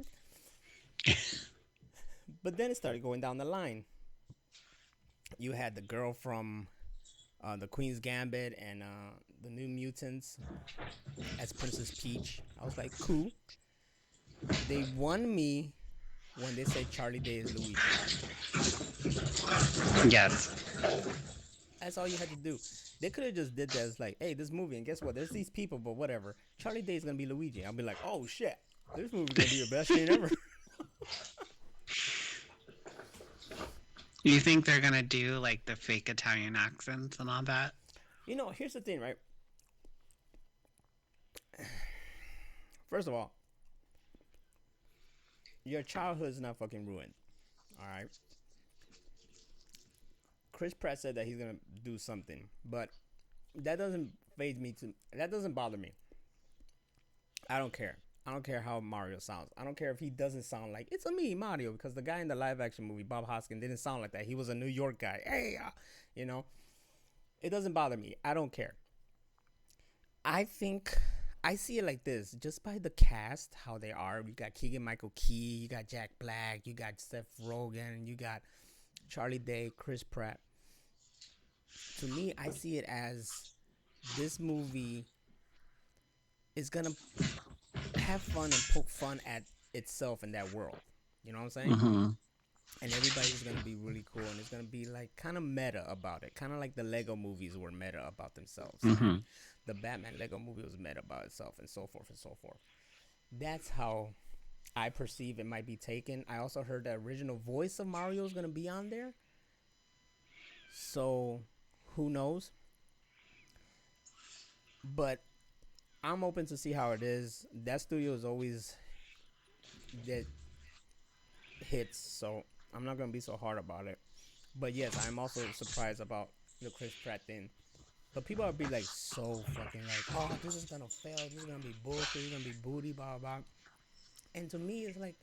Speaker 1: But then it started going down the line. You had the girl from the Queen's Gambit, and the New Mutants as Princess Peach. I was like, cool. They won me when they said Charlie Day is Luigi.
Speaker 2: Yes.
Speaker 1: That's all you had to do. They could have just did that as like, hey, this movie, and guess what? There's these people, but whatever. Charlie Day is gonna be Luigi. I'll be like, oh shit, this movie's gonna be the best shit ever.
Speaker 2: You think they're gonna do like the fake Italian accents and all that?
Speaker 1: You know, here's the thing, right? First of all, your childhood is not fucking ruined. All right. Chris Pratt said that he's gonna do something, but that doesn't phase me to. That doesn't bother me. I don't care. I don't care how Mario sounds. I don't care if he doesn't sound like it's a me Mario, because the guy in the live action movie, Bob Hoskins, didn't sound like that. He was a New York guy. Hey, you know, it doesn't bother me. I don't care. I think I see it like this, just by the cast, how they are. You got Keegan Michael Key, you got Jack Black, you got Seth Rogen, you got Charlie Day, Chris Pratt. To me, I see it as this movie is gonna have fun and poke fun at itself in that world. You know what I'm saying?
Speaker 2: Mm-hmm.
Speaker 1: And everybody's gonna be really cool, and it's gonna be like kind of meta about it, kind of like the Lego movies were meta about themselves.
Speaker 2: Mm-hmm.
Speaker 1: The Batman Lego movie was meta about itself, and so forth and so forth. That's how I perceive it might be taken. I also heard the original voice of Mario is gonna be on there, so who knows? But I'm open to see how it is. That studio is always that hits, so I'm not gonna be so hard about it. But yes, I'm also surprised about the Chris Pratt thing. But people will be like so fucking like, oh, this is gonna fail. This is gonna be bullshit. This is gonna be booty, blah blah. And to me, it's like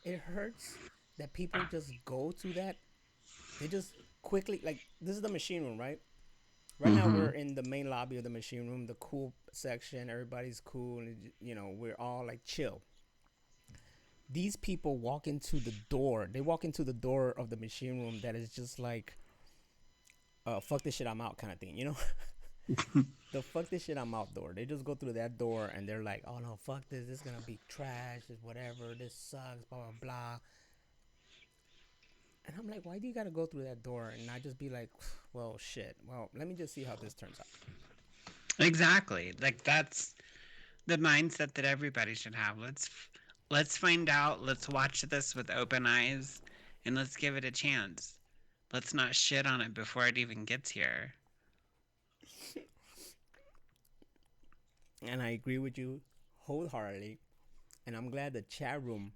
Speaker 1: it hurts that people just go to that. They just quickly like this is the machine room, right? Right now we're in the main lobby of the machine room, the cool section. Everybody's cool, and you know we're all like chill. These people walk into the door. They walk into the door of the machine room that is just like, fuck this shit, I'm out kind of thing, you know? The fuck this shit, I'm out door. They just go through that door and they're like, oh no, fuck this. This is gonna be trash. This whatever. This sucks. Blah blah blah. And I'm like, why do you gotta go through that door and not just be like, well, shit. Well, let me just see how this turns out.
Speaker 2: Exactly. Like that's the mindset that everybody should have. Let's find out. Let's watch this with open eyes, and let's give it a chance. Let's not shit on it before it even gets here.
Speaker 1: And I agree with you wholeheartedly. And I'm glad the chat room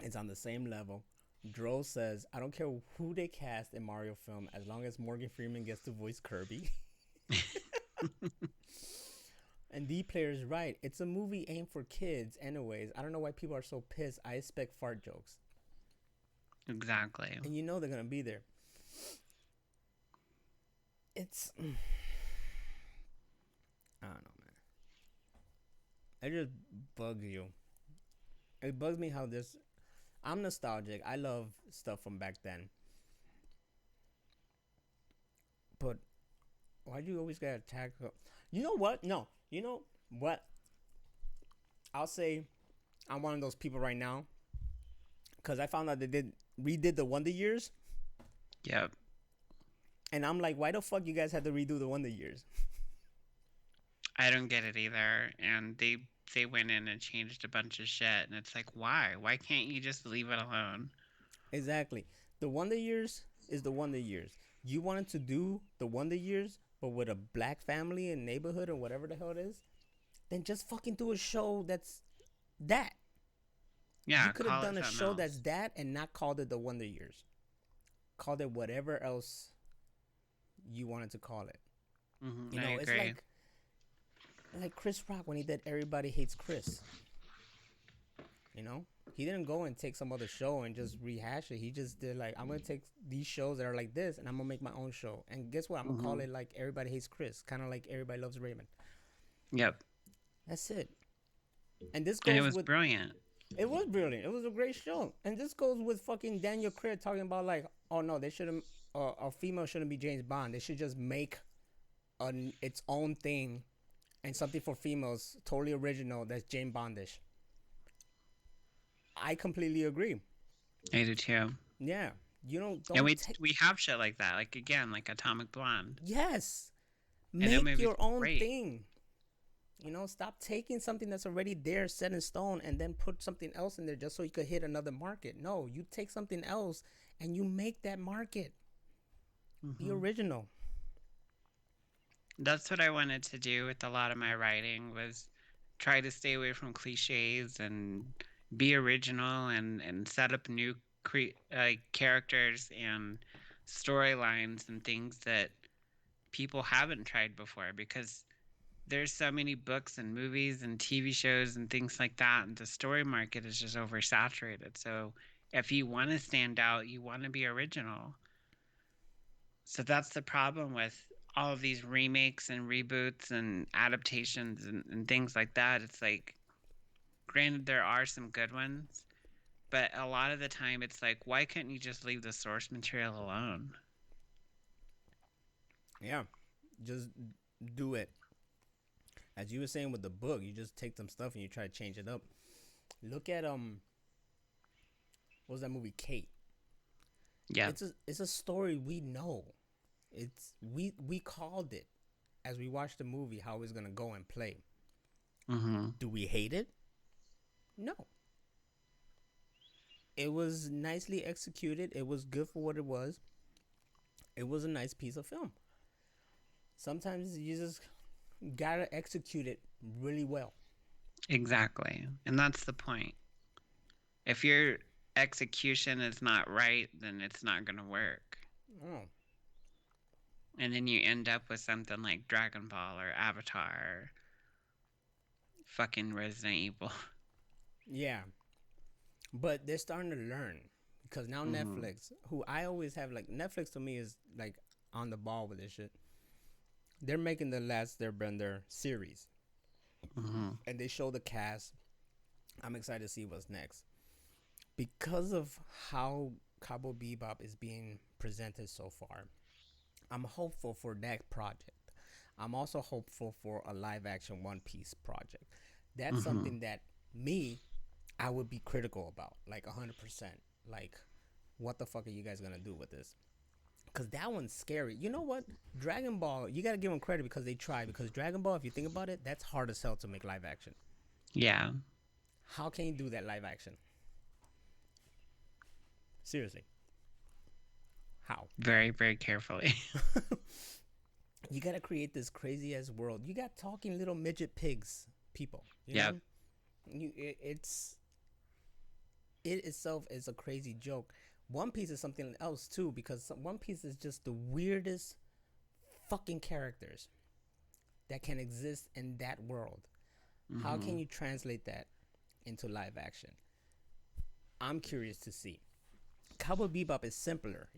Speaker 1: is on the same level. Dro says, I don't care who they cast in Mario film as long as Morgan Freeman gets to voice Kirby. And D Player's right. It's a movie aimed for kids anyways. I don't know why people are so pissed. I expect fart jokes.
Speaker 2: Exactly.
Speaker 1: And you know they're going to be there. It's... I don't know, man. It just bugs you. It bugs me how this... I'm nostalgic. I love stuff from back then. But why do you always get attacked? You know what? No. You know what? I'll say I'm one of those people right now. Because I found out they redid the Wonder Years.
Speaker 2: Yep.
Speaker 1: And I'm like, why the fuck you guys had to redo the Wonder Years?
Speaker 2: I don't get it either. And they went in and changed a bunch of shit. And it's like, why? Why can't you just leave it alone?
Speaker 1: Exactly. The Wonder Years is the Wonder Years. You wanted to do the Wonder Years, but with a black family and neighborhood or whatever the hell it is, then just fucking do a show that's that.
Speaker 2: Yeah,
Speaker 1: you could have done a show
Speaker 2: else.
Speaker 1: that's that and not called it the Wonder Years. Called it whatever else you wanted to call it.
Speaker 2: Mm-hmm,
Speaker 1: You know, it's like Chris Rock when he did Everybody Hates Chris. You know, he didn't go and take some other show and just rehash it. He just did like, I'm gonna take these shows that are like this and I'm gonna make my own show. And guess what? I'm gonna call it like Everybody Hates Chris, kind of like Everybody Loves Raymond.
Speaker 2: Yep.
Speaker 1: That's it. And this goes
Speaker 2: And it was
Speaker 1: with
Speaker 2: brilliant.
Speaker 1: It was brilliant. It was a great show. And this goes with fucking Daniel Craig talking about like, oh no, they shouldn't, a female shouldn't be James Bond. They should just make its own thing and something for females totally original that's Jane Bondish. I completely agree.
Speaker 2: I do too.
Speaker 1: Yeah, you
Speaker 2: And
Speaker 1: don't
Speaker 2: we
Speaker 1: take.
Speaker 2: we have shit like that, like again, like Atomic Blonde.
Speaker 1: Yes,
Speaker 2: And that
Speaker 1: make
Speaker 2: movie's
Speaker 1: your own
Speaker 2: great.
Speaker 1: thing. Stop taking something that's already there, set in stone, and then put something else in there just so you could hit another market. No, you take something else and you make that market. Be
Speaker 2: Mm-hmm.
Speaker 1: original.
Speaker 2: That's what I wanted to do with a lot of my writing was try to stay away from cliches and be original and set up new characters and storylines and things that people haven't tried before because there's so many books and movies and TV shows and things like that and the story market is just oversaturated. So if you want to stand out, you want to be original. So that's the problem with all of these remakes and reboots and adaptations and things like that. It's like, granted, there are some good ones, but a lot of the time it's like, why couldn't you just leave the source material alone?
Speaker 1: Yeah, just do it. As you were saying with the book, you just take some stuff and you try to change it up. Look at what was that movie Kate?
Speaker 2: Yeah.
Speaker 1: It's a story we know. We called it as we watched the movie how it's gonna go and play.
Speaker 2: Mm-hmm.
Speaker 1: Do we hate it? No. It was nicely executed. It was good for what it was. It was a nice piece of film. Sometimes you just gotta execute it really well.
Speaker 2: Exactly. And that's the point. If your execution is not right, then it's not going to work.
Speaker 1: Oh,
Speaker 2: And then you end up with something like Dragon Ball or Avatar or fucking Resident Evil.
Speaker 1: yeah. But they're starting to learn because now
Speaker 2: Mm-hmm.
Speaker 1: Netflix, who I always have like Netflix to me is like on the ball with this shit. They're making the Last Airbender series,
Speaker 2: Mm-hmm.
Speaker 1: and they show the cast. I'm excited to see what's next because of how Cowboy Bebop is being presented so far. I'm hopeful for that project. I'm also hopeful for a live action One Piece project. That's
Speaker 2: Mm-hmm.
Speaker 1: something that me I would be critical about, like 100%. Like, what the fuck are you guys gonna do with this? Because that one's scary. You know what? Dragon Ball, you gotta give them credit because they tried. Because Dragon Ball, if you think about it, that's hard as hell to make live action.
Speaker 2: Yeah.
Speaker 1: How can you do that live action? Seriously, how?
Speaker 2: Very, very carefully.
Speaker 1: You gotta create this crazy ass world. You got talking little midget pigs, people. You
Speaker 2: Yep.
Speaker 1: know, it itself is a crazy joke. One Piece is something else too because One Piece is just the weirdest fucking characters that can exist in that world. How
Speaker 2: Mm-hmm.
Speaker 1: can you translate that into live action? I'm curious to see. Cowboy Bebop is simpler.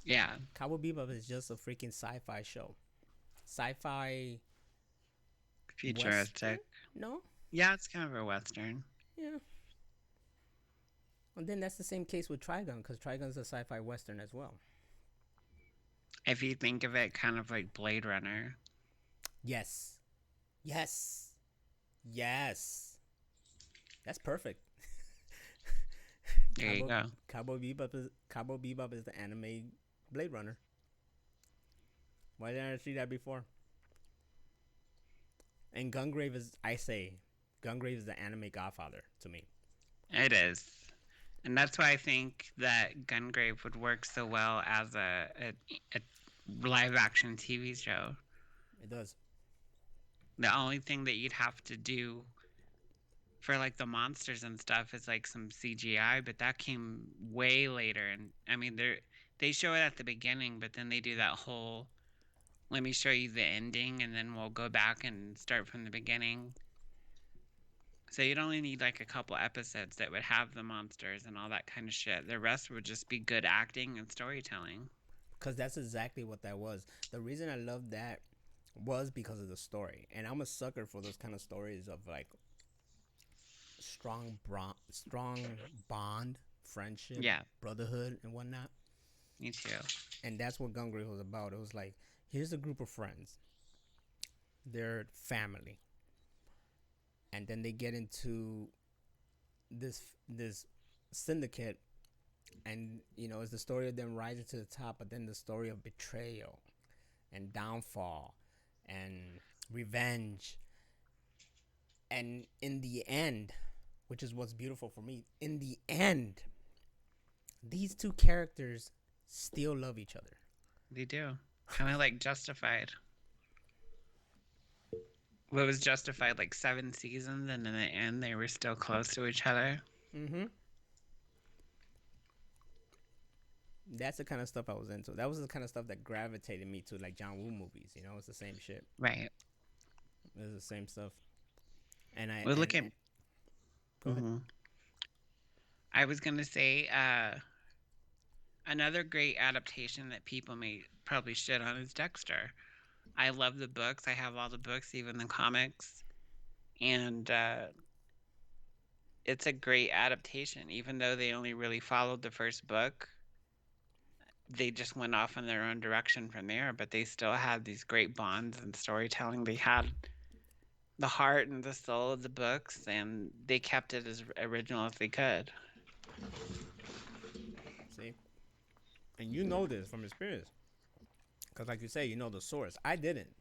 Speaker 2: Yeah.
Speaker 1: Cowboy Bebop is just a freaking sci-fi show. Sci-fi western?
Speaker 2: Futuristic.
Speaker 1: No?
Speaker 2: Yeah, it's kind of a Western.
Speaker 1: Yeah. And then that's the same case with Trigun because Trigun's a sci-fi western as well.
Speaker 2: If you think of it kind of like Blade Runner.
Speaker 1: Yes. Yes. Yes. That's perfect.
Speaker 2: There you
Speaker 1: Cowboy
Speaker 2: go.
Speaker 1: Cowboy Bebop is the anime Blade Runner. Why didn't I see that before? And Gungrave is the anime godfather to me.
Speaker 2: It is. And that's why I think that Gungrave would work so well as a live action TV show.
Speaker 1: It does.
Speaker 2: The only thing that you'd have to do for like the monsters and stuff is like some CGI, but that came way later. And I mean, they show it at the beginning, but then they do that whole let me show you the ending, and then we'll go back and start from the beginning. So you'd only need like a couple episodes that would have the monsters and all that kind of shit. The rest would just be good acting and storytelling.
Speaker 1: Because that's exactly what that was. The reason I love that was because of the story. And I'm a sucker for those kind of stories of like strong bond, friendship,
Speaker 2: Yeah,
Speaker 1: brotherhood, and whatnot.
Speaker 2: me too.
Speaker 1: And that's what Gungrave was about. It was like, here's a group of friends. their family, and then they get into this syndicate, and it's the story of them rising to the top, but then the story of betrayal and downfall and revenge. And in the end, which is what's beautiful for me, in the end, these two characters still love each other.
Speaker 2: They do. Kind of like Justified. What was Justified, like 7 seasons, and in the end, they were still close to each other?
Speaker 1: Mm-hmm. That's the kind of stuff I was into. That was the kind of stuff that gravitated me to like John Woo movies. It's the same shit.
Speaker 2: Right.
Speaker 1: It's the same stuff. And I
Speaker 2: Well,
Speaker 1: and,
Speaker 2: look at.
Speaker 1: and go ahead.
Speaker 2: I was going to say another great adaptation that people may probably shit on is Dexter. I love the books. I have all the books, even the comics. And it's a great adaptation. Even though they only really followed the first book, they just went off in their own direction from there. But they still had these great bonds and storytelling. They had the heart and the soul of the books, and they kept it as original as they could.
Speaker 1: See, and you know this from experience, because like you say, you know the source. I didn't,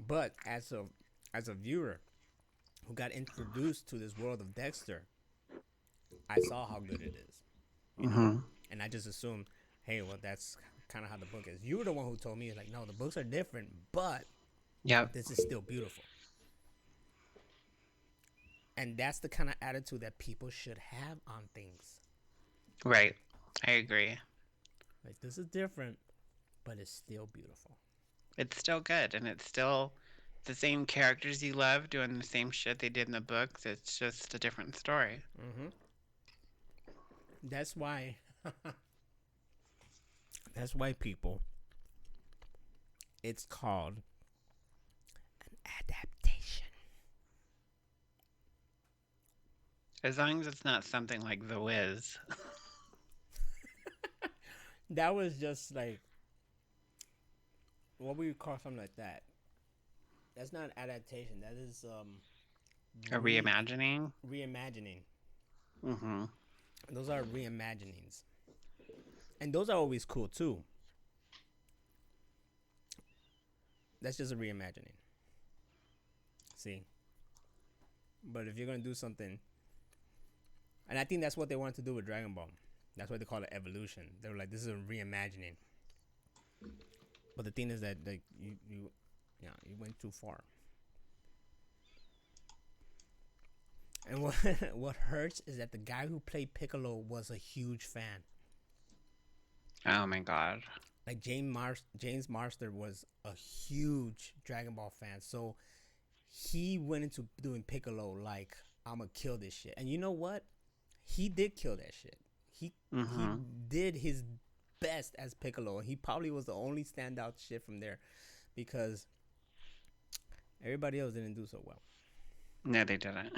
Speaker 1: but as a viewer who got introduced to this world of Dexter, I saw how good it is, and I just assumed, hey, well, that's kind of how the book is. You were the one who told me, like, no, the books are different, but
Speaker 2: Yep.
Speaker 1: this is still beautiful. And that's the kind of attitude that people should have on things.
Speaker 2: Right. I agree.
Speaker 1: Like, this is different, but it's still beautiful.
Speaker 2: It's still good, and it's still the same characters you love doing the same shit they did in the books. It's just a different story.
Speaker 1: Mm-hmm. That's why. That's why, people. It's called an adaptation.
Speaker 2: As long as it's not something like The Wiz.
Speaker 1: That was just like, what would you call something like that? That's not adaptation. That is
Speaker 2: A reimagining.
Speaker 1: reimagining.
Speaker 2: Mm-hmm.
Speaker 1: Those are reimaginings, and those are always cool too. That's just a reimagining. See, but if you're gonna do something, and I think that's what they wanted to do with Dragon Ball. That's why they call it evolution. They were like, this is a reimagining. But the thing is that like you went too far. And what what hurts is that the guy who played Piccolo was a huge fan.
Speaker 2: Oh my god.
Speaker 1: Like James Marster was a huge Dragon Ball fan, so he went into doing Piccolo like, I'm gonna kill this shit. And you know what? He did kill that shit. He did his best as Piccolo. He probably was the only standout shit from there, because everybody else didn't do so well.
Speaker 2: No, they didn't.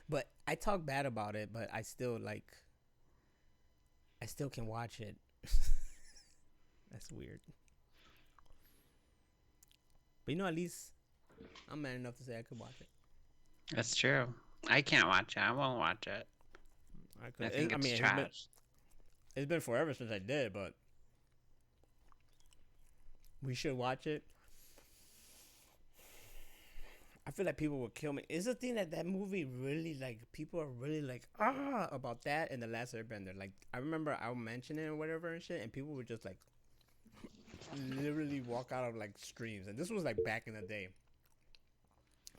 Speaker 1: But I talk bad about it, but I still can watch it. That's weird. But at least I'm man enough to say I could watch it.
Speaker 2: That's true. I can't watch it. I won't watch it. I think it's trash.
Speaker 1: It's been forever since I did, but we should watch it. I feel like people would kill me. It's the thing that movie really, like, people are really like, about that and The Last Airbender. Like, I remember I'll mention it or whatever and shit, and people would just like literally walk out of like streams. And this was like back in the day,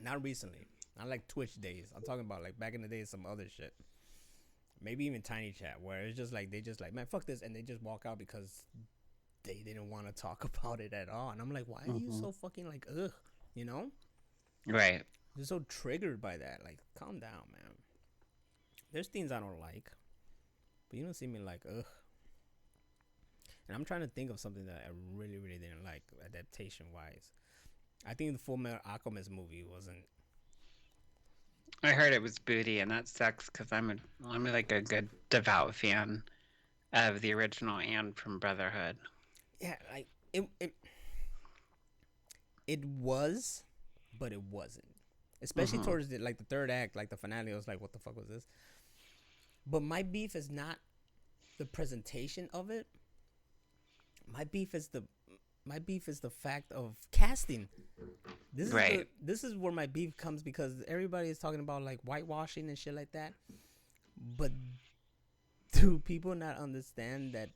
Speaker 1: not recently, not like Twitch days. I'm talking about like back in the day, some other shit. Maybe even Tiny Chat, where it's just like, they just like, man, fuck this, and they just walk out because they didn't want to talk about it at all. And I'm like, why are you so fucking like, ugh, you know?
Speaker 2: Right.
Speaker 1: You're so triggered by that. Like, calm down, man. There's things I don't like, but you don't see me like, ugh. And I'm trying to think of something that I really, really didn't like, adaptation-wise. I think the Full Metal Alchemist movie wasn't.
Speaker 2: I heard it was booty, and that sucks because I'm like a good devout fan of the original and from Brotherhood.
Speaker 1: Yeah, like it It was, but it wasn't. Especially
Speaker 2: Mm-hmm.
Speaker 1: towards the third act, like the finale. I was like, what the fuck was this? But my beef is not the presentation of it. My beef is the fact of casting.
Speaker 2: Right.
Speaker 1: This is where my beef comes because everybody is talking about like whitewashing and shit like that. But do people not understand that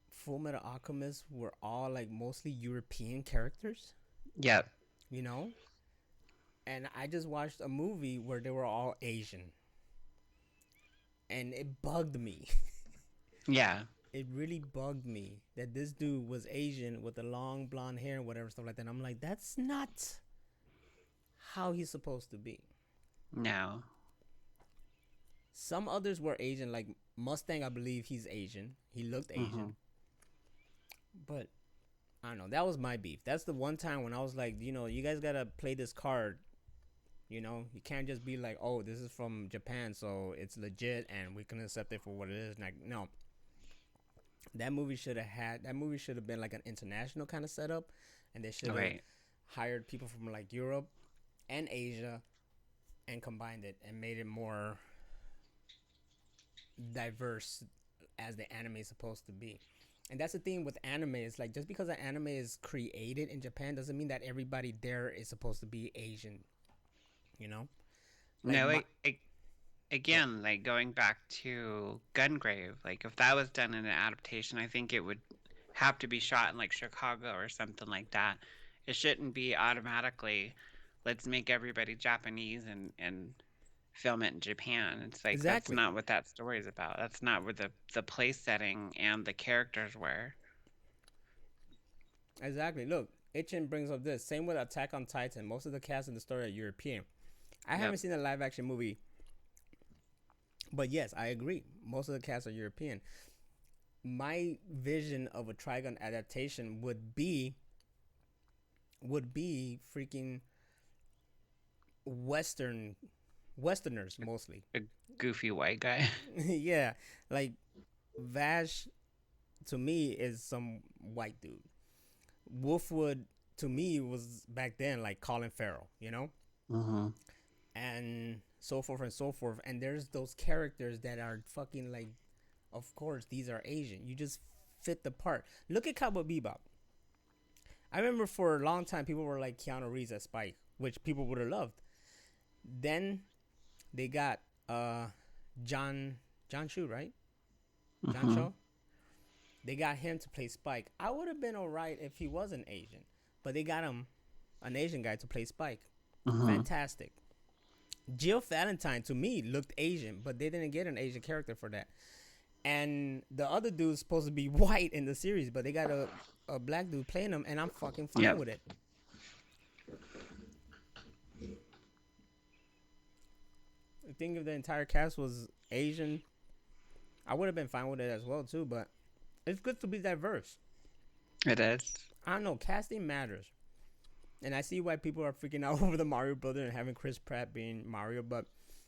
Speaker 1: Full Metal Alchemists were all like mostly European characters?
Speaker 2: Yep.
Speaker 1: You know, and I just watched a movie where they were all Asian, and it bugged me.
Speaker 2: Yeah.
Speaker 1: It really bugged me that this dude was Asian with the long blonde hair and whatever stuff like that. And I'm like, that's not how he's supposed to be.
Speaker 2: No.
Speaker 1: Some others were Asian, like Mustang. I believe he's Asian. He looked
Speaker 2: Mm-hmm.
Speaker 1: Asian, but I don't know. That was my beef. That's the one time when I was like, you guys gotta play this card. You can't just be like, oh, this is from Japan, so it's legit and we can accept it for what it is. Like, no, that movie should have been like an international kind of setup, and they should have
Speaker 2: Right.
Speaker 1: hired people from like Europe and Asia and combined it and made it more diverse as the anime is supposed to be. And that's the thing with anime. It's like just because an anime is created in Japan doesn't mean that everybody there is supposed to be Asian. You know, like
Speaker 2: No,
Speaker 1: my oh,
Speaker 2: again, like going back to Gungrave, like if that was done in an adaptation, I think it would have to be shot in like Chicago or something like that. It shouldn't be automatically, let's make everybody Japanese and film it in Japan. It's like that's
Speaker 1: exactly,
Speaker 2: not what that story is about. That's not where the place setting and the characters were.
Speaker 1: exactly. Look, Itchin brings up this. Same with Attack on Titan. Most of the cast in the story are European. I
Speaker 2: Yep.
Speaker 1: haven't seen a live action movie, but yes, I agree. Most of the cast are European. My vision of a Trigun adaptation would be freaking Westerners mostly.
Speaker 2: A goofy white guy.
Speaker 1: Yeah, like Vash to me is some white dude. Wolfwood to me was back then like Colin Farrell,
Speaker 2: Mm-hmm.
Speaker 1: and so forth and so forth. And there's those characters that are fucking like, of course, these are Asian. You just fit the part. Look at Cowboy Bebop. I remember for a long time people were like Keanu Reeves as Spike, which people would have loved. Then they got John Chu, right? John
Speaker 2: Mm-hmm.
Speaker 1: Cho. They got him to play Spike. I would have been alright if he wasn't Asian, but they got him an Asian guy to play Spike.
Speaker 2: Mm-hmm.
Speaker 1: Fantastic. Jill Valentine to me looked Asian, but they didn't get an Asian character for that. And the other dude's supposed to be white in the series, but they got a black dude playing him, and I'm fucking fine
Speaker 2: Yep.
Speaker 1: with it. I think if the entire cast was Asian, I would have been fine with it as well too. But it's good to be diverse.
Speaker 2: It is.
Speaker 1: I don't know, casting matters, and I see why people are freaking out over the Mario brother and having Chris Pratt being Mario. But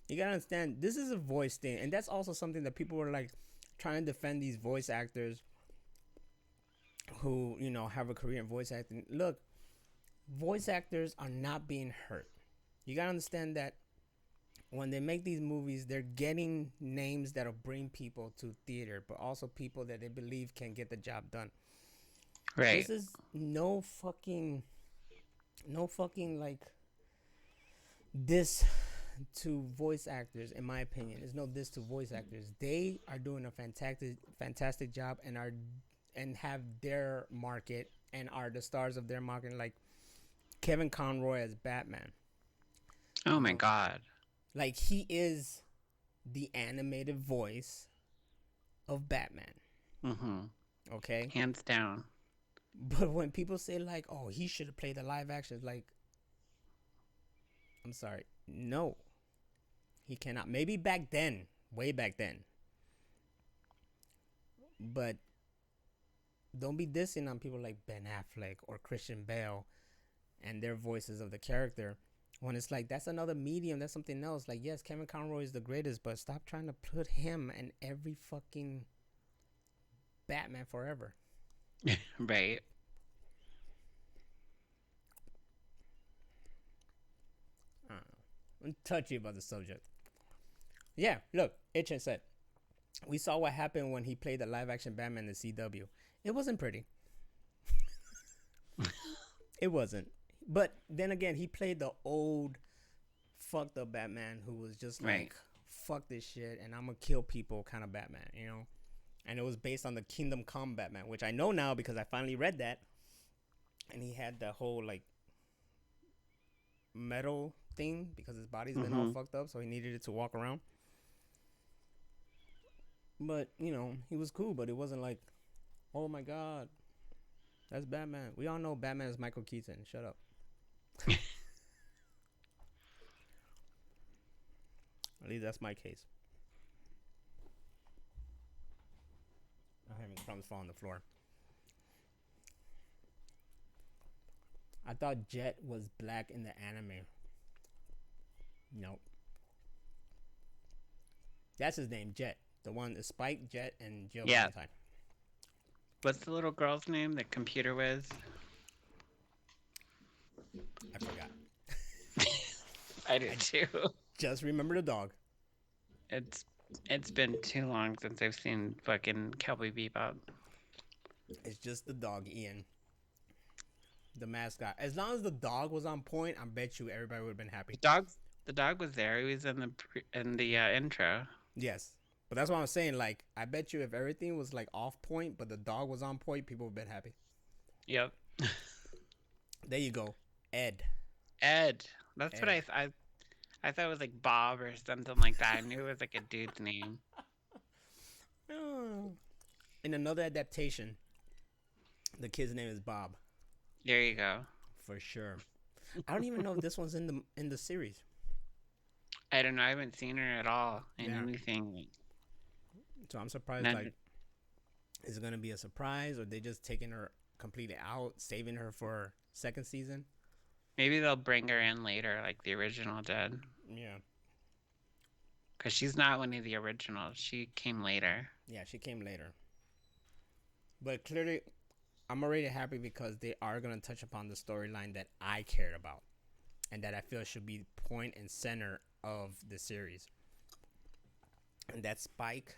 Speaker 1: you gotta understand, this is a voice thing, and that's also something that people were like trying to defend these voice actors who have a career in voice acting. Look, voice actors are not being hurt. You gotta understand that when they make these movies, they're getting names that'll bring people to theater, but also people that they believe can get the job done.
Speaker 2: Right.
Speaker 1: This is no fucking like this to voice actors, in my opinion. There's no this to voice actors. They are doing a fantastic job and have their market and are the stars of their market. Like Kevin Conroy as Batman.
Speaker 2: Oh
Speaker 1: You
Speaker 2: my
Speaker 1: know,
Speaker 2: God.
Speaker 1: like he is the animated voice of Batman.
Speaker 2: Mm-hmm.
Speaker 1: Okay,
Speaker 2: Hands down.
Speaker 1: but when people say like, "Oh, he should have played the live action," like, I'm sorry, no, he cannot. Maybe back then, way back then, but don't be dissing on people like Ben Affleck or Christian Bale and their voices of the character. When it's like that's another medium, that's something else. Like yes, Kevin Conroy is the greatest, but stop trying to put him in every fucking Batman forever.
Speaker 2: Right.
Speaker 1: I'm touchy about the subject. Yeah, look, Itchin said we saw what happened when he played the live action Batman in the CW. It wasn't pretty. It wasn't. But then again, he played the old fucked up Batman who was just
Speaker 2: Right.
Speaker 1: like, fuck this shit and I'm gonna kill people kind of Batman, you know? And it was based on the Kingdom Come Batman, which I know now because I finally read that. And he had the whole like metal thing because his body's been all
Speaker 2: Mm-hmm.
Speaker 1: fucked up, so he needed it to walk around. But, you know, he was cool, but it wasn't like, oh my god, that's Batman. We all know Batman is Michael Keaton. Shut up. At least that's my case. I'm having crumbs fall on the floor. I thought Jet was black in the anime. Nope. That's his name, Jet. The one is Spike, Jet, and Jill
Speaker 2: Yeah.
Speaker 1: Valentine.
Speaker 2: What's the little girl's name that Computer Whiz?
Speaker 1: I forgot.
Speaker 2: I do too.
Speaker 1: Just remember the dog.
Speaker 2: It's it's been too long since I've seen fucking Cowboy Bebop.
Speaker 1: It's just the dog, Ian. The mascot. As long as the dog was on point, I bet you everybody would have been happy.
Speaker 2: The dog was there. He was in the intro.
Speaker 1: Yes. But that's what I'm saying. Like, I bet you if everything was like off point, but the dog was on point, people would have been happy.
Speaker 2: Yep.
Speaker 1: There you go. Ed.
Speaker 2: Ed. That's what
Speaker 1: Ed.
Speaker 2: I thought it was like Bob or something like that. I knew it was like a dude's name.
Speaker 1: Oh. In another adaptation, the kid's name is Bob.
Speaker 2: There you go.
Speaker 1: For sure. I don't even know if this one's in the series.
Speaker 2: I don't know. I haven't seen her at all in
Speaker 1: Yeah.
Speaker 2: anything.
Speaker 1: So I'm surprised.
Speaker 2: None-
Speaker 1: Like, is it gonna be a surprise, or they just taking her completely out, saving her for second season?
Speaker 2: Maybe they'll bring her in later, like the original did.
Speaker 1: Yeah.
Speaker 2: Because she's not one of the originals. She came later.
Speaker 1: Yeah, she came later. But clearly, I'm already happy because they are gonna touch upon the storyline that I cared about, and that I feel should be point and center of the series. And that's Spike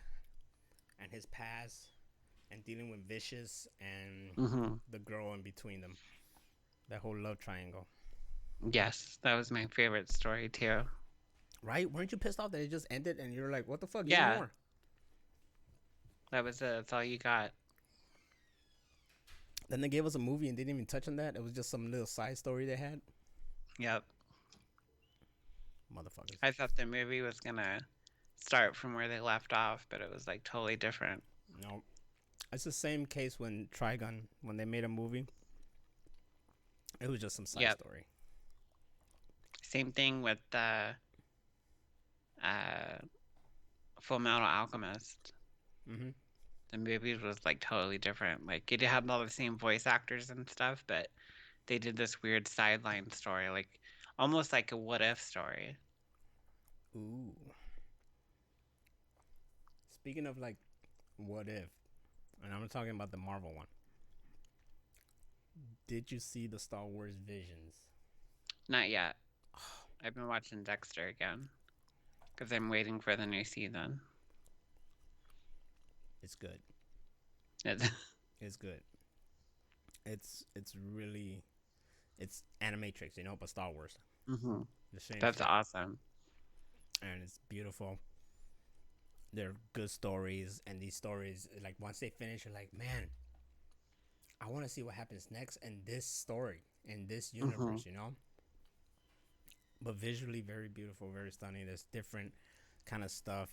Speaker 1: and his past and dealing with Vicious and
Speaker 2: Mm-hmm.
Speaker 1: the girl in between them. That whole love triangle.
Speaker 2: Yes, that was my favorite story too.
Speaker 1: Right? Weren't you pissed off that it just ended and you're like, what the fuck? Give me
Speaker 2: Yeah.
Speaker 1: more.
Speaker 2: That was it. That's all you got.
Speaker 1: Then they gave us a movie and didn't even touch on that. It was just some little side story they had.
Speaker 2: Yep.
Speaker 1: Motherfuckers.
Speaker 2: I thought the movie was gonna start from where they left off, but it was like totally different.
Speaker 1: No. It's the same case when Trigun, when they made a movie. It was just some side
Speaker 2: Yep.
Speaker 1: story.
Speaker 2: Same thing with Full Metal Alchemist.
Speaker 1: Mm-hmm.
Speaker 2: The movie was like totally different. Like it had all the same voice actors and stuff, but they did this weird sideline story, like almost like a what if story.
Speaker 1: Ooh. Speaking of like, what if? And I'm talking about the Marvel one. Did you see the Star Wars Visions?
Speaker 2: Not yet. I've been watching Dexter again because I'm waiting for the new season.
Speaker 1: It's good.
Speaker 2: It's-
Speaker 1: It's good. It's really, it's Animatrix, you know, but Star Wars.
Speaker 2: Mhm.
Speaker 1: The same.
Speaker 2: That's
Speaker 1: shit.
Speaker 2: awesome.
Speaker 1: And it's beautiful. They're good stories, and these stories, like once they finish, you're like, man, I want to see what happens next in this story, in this universe, you know. But visually, very beautiful, very stunning. There's different kind of stuff,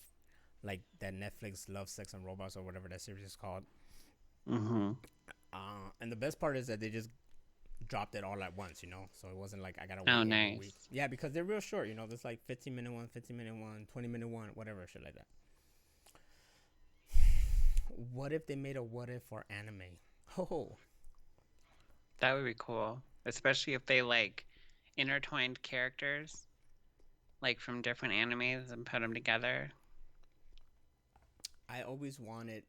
Speaker 1: like that Netflix Love, Sex, and Robots or whatever that series is called.
Speaker 2: Mhm.
Speaker 1: And the best part is that they just dropped it all at once, you know. So it wasn't like I gotta wait
Speaker 2: Oh,
Speaker 1: every
Speaker 2: nice.
Speaker 1: week. Yeah, because they're real short, you know. There's like 15-minute one, 15-minute one, 20-minute one, whatever shit like that. What if they made a what if for anime? Oh,
Speaker 2: That would be cool, especially if they like intertwined characters, like from different animes, and put them together.
Speaker 1: I always wanted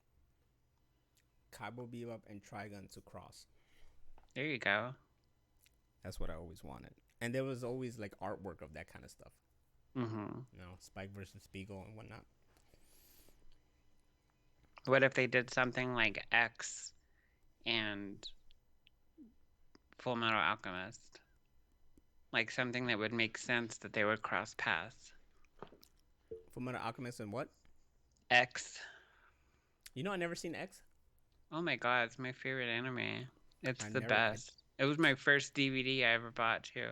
Speaker 1: Cowboy Bebop and Trigun to cross.
Speaker 2: There you go.
Speaker 1: That's what I always wanted. And there was always like artwork of that kind of stuff.
Speaker 2: Mm-hmm.
Speaker 1: You know, Spike versus Spiegel and whatnot.
Speaker 2: What if they did something like X and Full Metal Alchemist? Like something that would make sense that they would cross paths.
Speaker 1: Full Metal Alchemist and what?
Speaker 2: X.
Speaker 1: You know, I never seen X.
Speaker 2: Oh my god, it's my favorite anime. It's
Speaker 1: I
Speaker 2: the
Speaker 1: never. I
Speaker 2: best. It was my first DVD I ever bought too.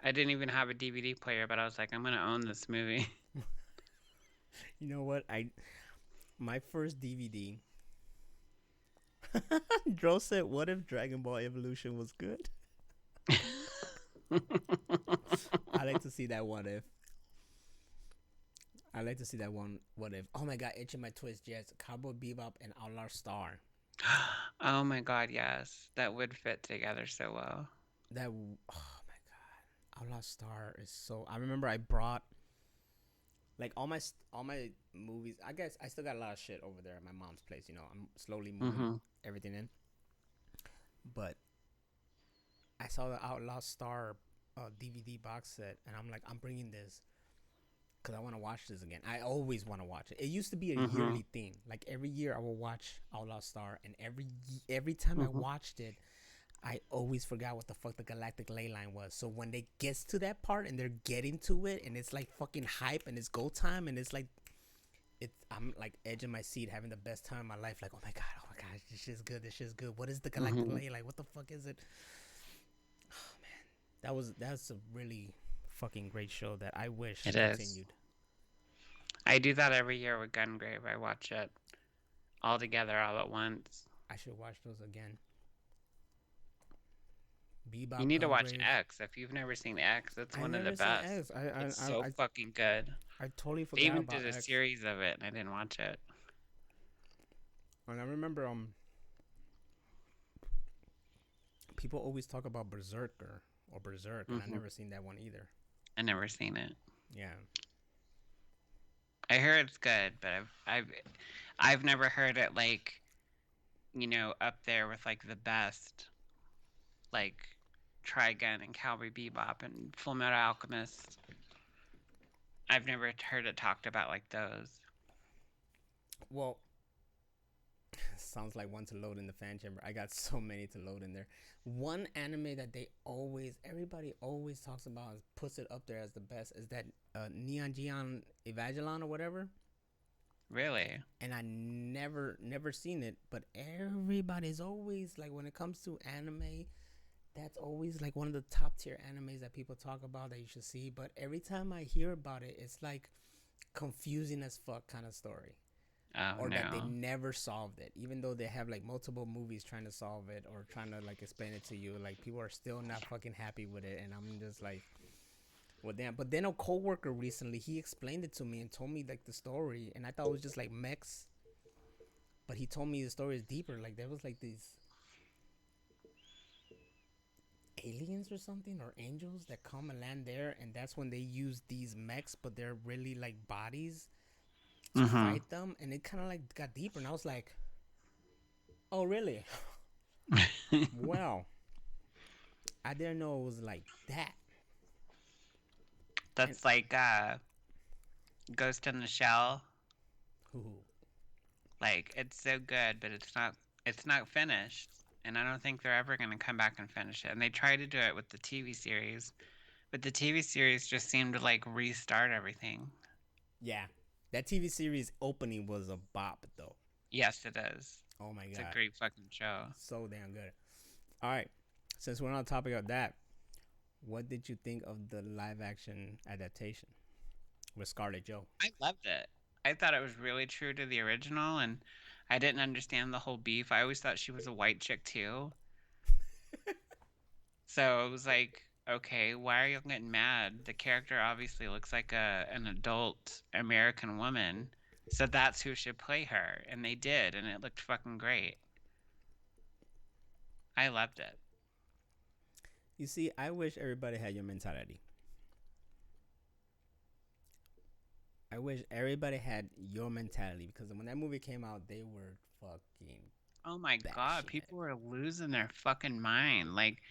Speaker 2: I didn't even have a DVD player, but I was like, I'm gonna own this movie.
Speaker 1: You know what? I my first DVD. Dro said, "What if Dragon Ball Evolution was good?" I like to see that. What if? I like to see that one. What if? Oh my god, itching my twist. Yes, Cowboy Bebop and Outlaw Star.
Speaker 2: Oh my god, yes. That would fit together so well.
Speaker 1: That. Oh my god, Outlaw Star is so. I remember I brought like all my movies. I guess I still got a lot of shit over there at my mom's place. You know, I'm slowly moving
Speaker 2: Mm-hmm.
Speaker 1: everything in. But I saw the Outlaw Star DVD box set, and I'm like, I'm bringing this because I want to watch this again. I always want to watch it. It used to be a
Speaker 2: Mm-hmm.
Speaker 1: yearly thing. Like every year, I will watch Outlaw Star, and every time I
Speaker 2: Mm-hmm.
Speaker 1: watched it, I always forgot what the fuck the galactic ley line was. So when they gets to that part and they're getting to it, and it's like fucking hype, and it's go time, and it's like I'm like edging my seat, having the best time of my life. Like, oh my god, this shit's good. This shit's good. What is the galactic
Speaker 2: Mm-hmm.
Speaker 1: ley line? What the fuck is it? Oh man, that's a really fucking great show that I wish
Speaker 2: It is.
Speaker 1: continued.
Speaker 2: I do that every year with Gungrave. I watch it all together all at once.
Speaker 1: I should watch those again.
Speaker 2: You
Speaker 1: Bebop,
Speaker 2: need to watch
Speaker 1: Gungrave.
Speaker 2: X. If you've never seen X, it's
Speaker 1: I
Speaker 2: one of the
Speaker 1: never seen
Speaker 2: best.
Speaker 1: X.
Speaker 2: It's so fucking good.
Speaker 1: I totally
Speaker 2: They
Speaker 1: forgot
Speaker 2: even did
Speaker 1: about
Speaker 2: a
Speaker 1: X.
Speaker 2: series of it, and I didn't watch it.
Speaker 1: And I remember people always talk about Berserker or Berserk, and I
Speaker 2: Hmm.
Speaker 1: never seen that one either.
Speaker 2: I never seen it.
Speaker 1: Yeah.
Speaker 2: I heard it's good, but I've never heard it like up there with like the best, like Trigun and Cowboy Bebop and Full Metal Alchemist. I've never heard it talked about like those.
Speaker 1: Well, sounds like one to load in the fan chamber. I got so many to load in there. One anime that everybody always talks about and puts it up there as the best is that Neon Geon Evangelion or whatever.
Speaker 2: Really?
Speaker 1: And I never seen it, but everybody's always like when it comes to anime, that's always like one of the top tier animes that people talk about that you should see. But every time I hear about it, it's like confusing as fuck kind of story,
Speaker 2: Oh
Speaker 1: or that they
Speaker 2: no.
Speaker 1: never solved it, even though they have like multiple movies trying to solve it or trying to like explain it to you. Like people are still not fucking happy with it, and I'm just like, well, damn. But then a coworker recently he explained it to me and told me like the story, and I thought it was just like mechs, but he told me the story is deeper. Like there was like these aliens or something or angels that come and land there, and that's when they use these mechs, but they're really like bodies to
Speaker 2: Mm-hmm.
Speaker 1: fight them, and it kind of like got deeper, and I was like, oh really? Well, I didn't know it was like that. And
Speaker 2: That's like Ghost in the Shell.
Speaker 1: ooh,
Speaker 2: Like it's so good, but it's not finished. And I don't think they're ever going to come back and finish it. And they tried to do it with the TV series, but the TV series just seemed to like restart everything.
Speaker 1: yeah, that TV series opening was a bop though.
Speaker 2: Yes, it is.
Speaker 1: Oh my
Speaker 2: It's a
Speaker 1: god,
Speaker 2: great fucking show.
Speaker 1: so damn good. All right, since we're on the topic of that, what did you think of the live action adaptation with Scarlett Joe?
Speaker 2: I loved it. I thought it was really true to the original, and I didn't understand the whole beef. I always thought she was a white chick too. So it was like, okay, why are you getting mad? The character obviously looks like an adult American woman. So that's who should play her. And they did, and it looked fucking great. I loved it.
Speaker 1: You see, I wish everybody had your mentality. I wish everybody had your mentality because when that movie came out, they were fucking
Speaker 2: Oh my god,
Speaker 1: bashing it.
Speaker 2: people were losing their fucking mind. Like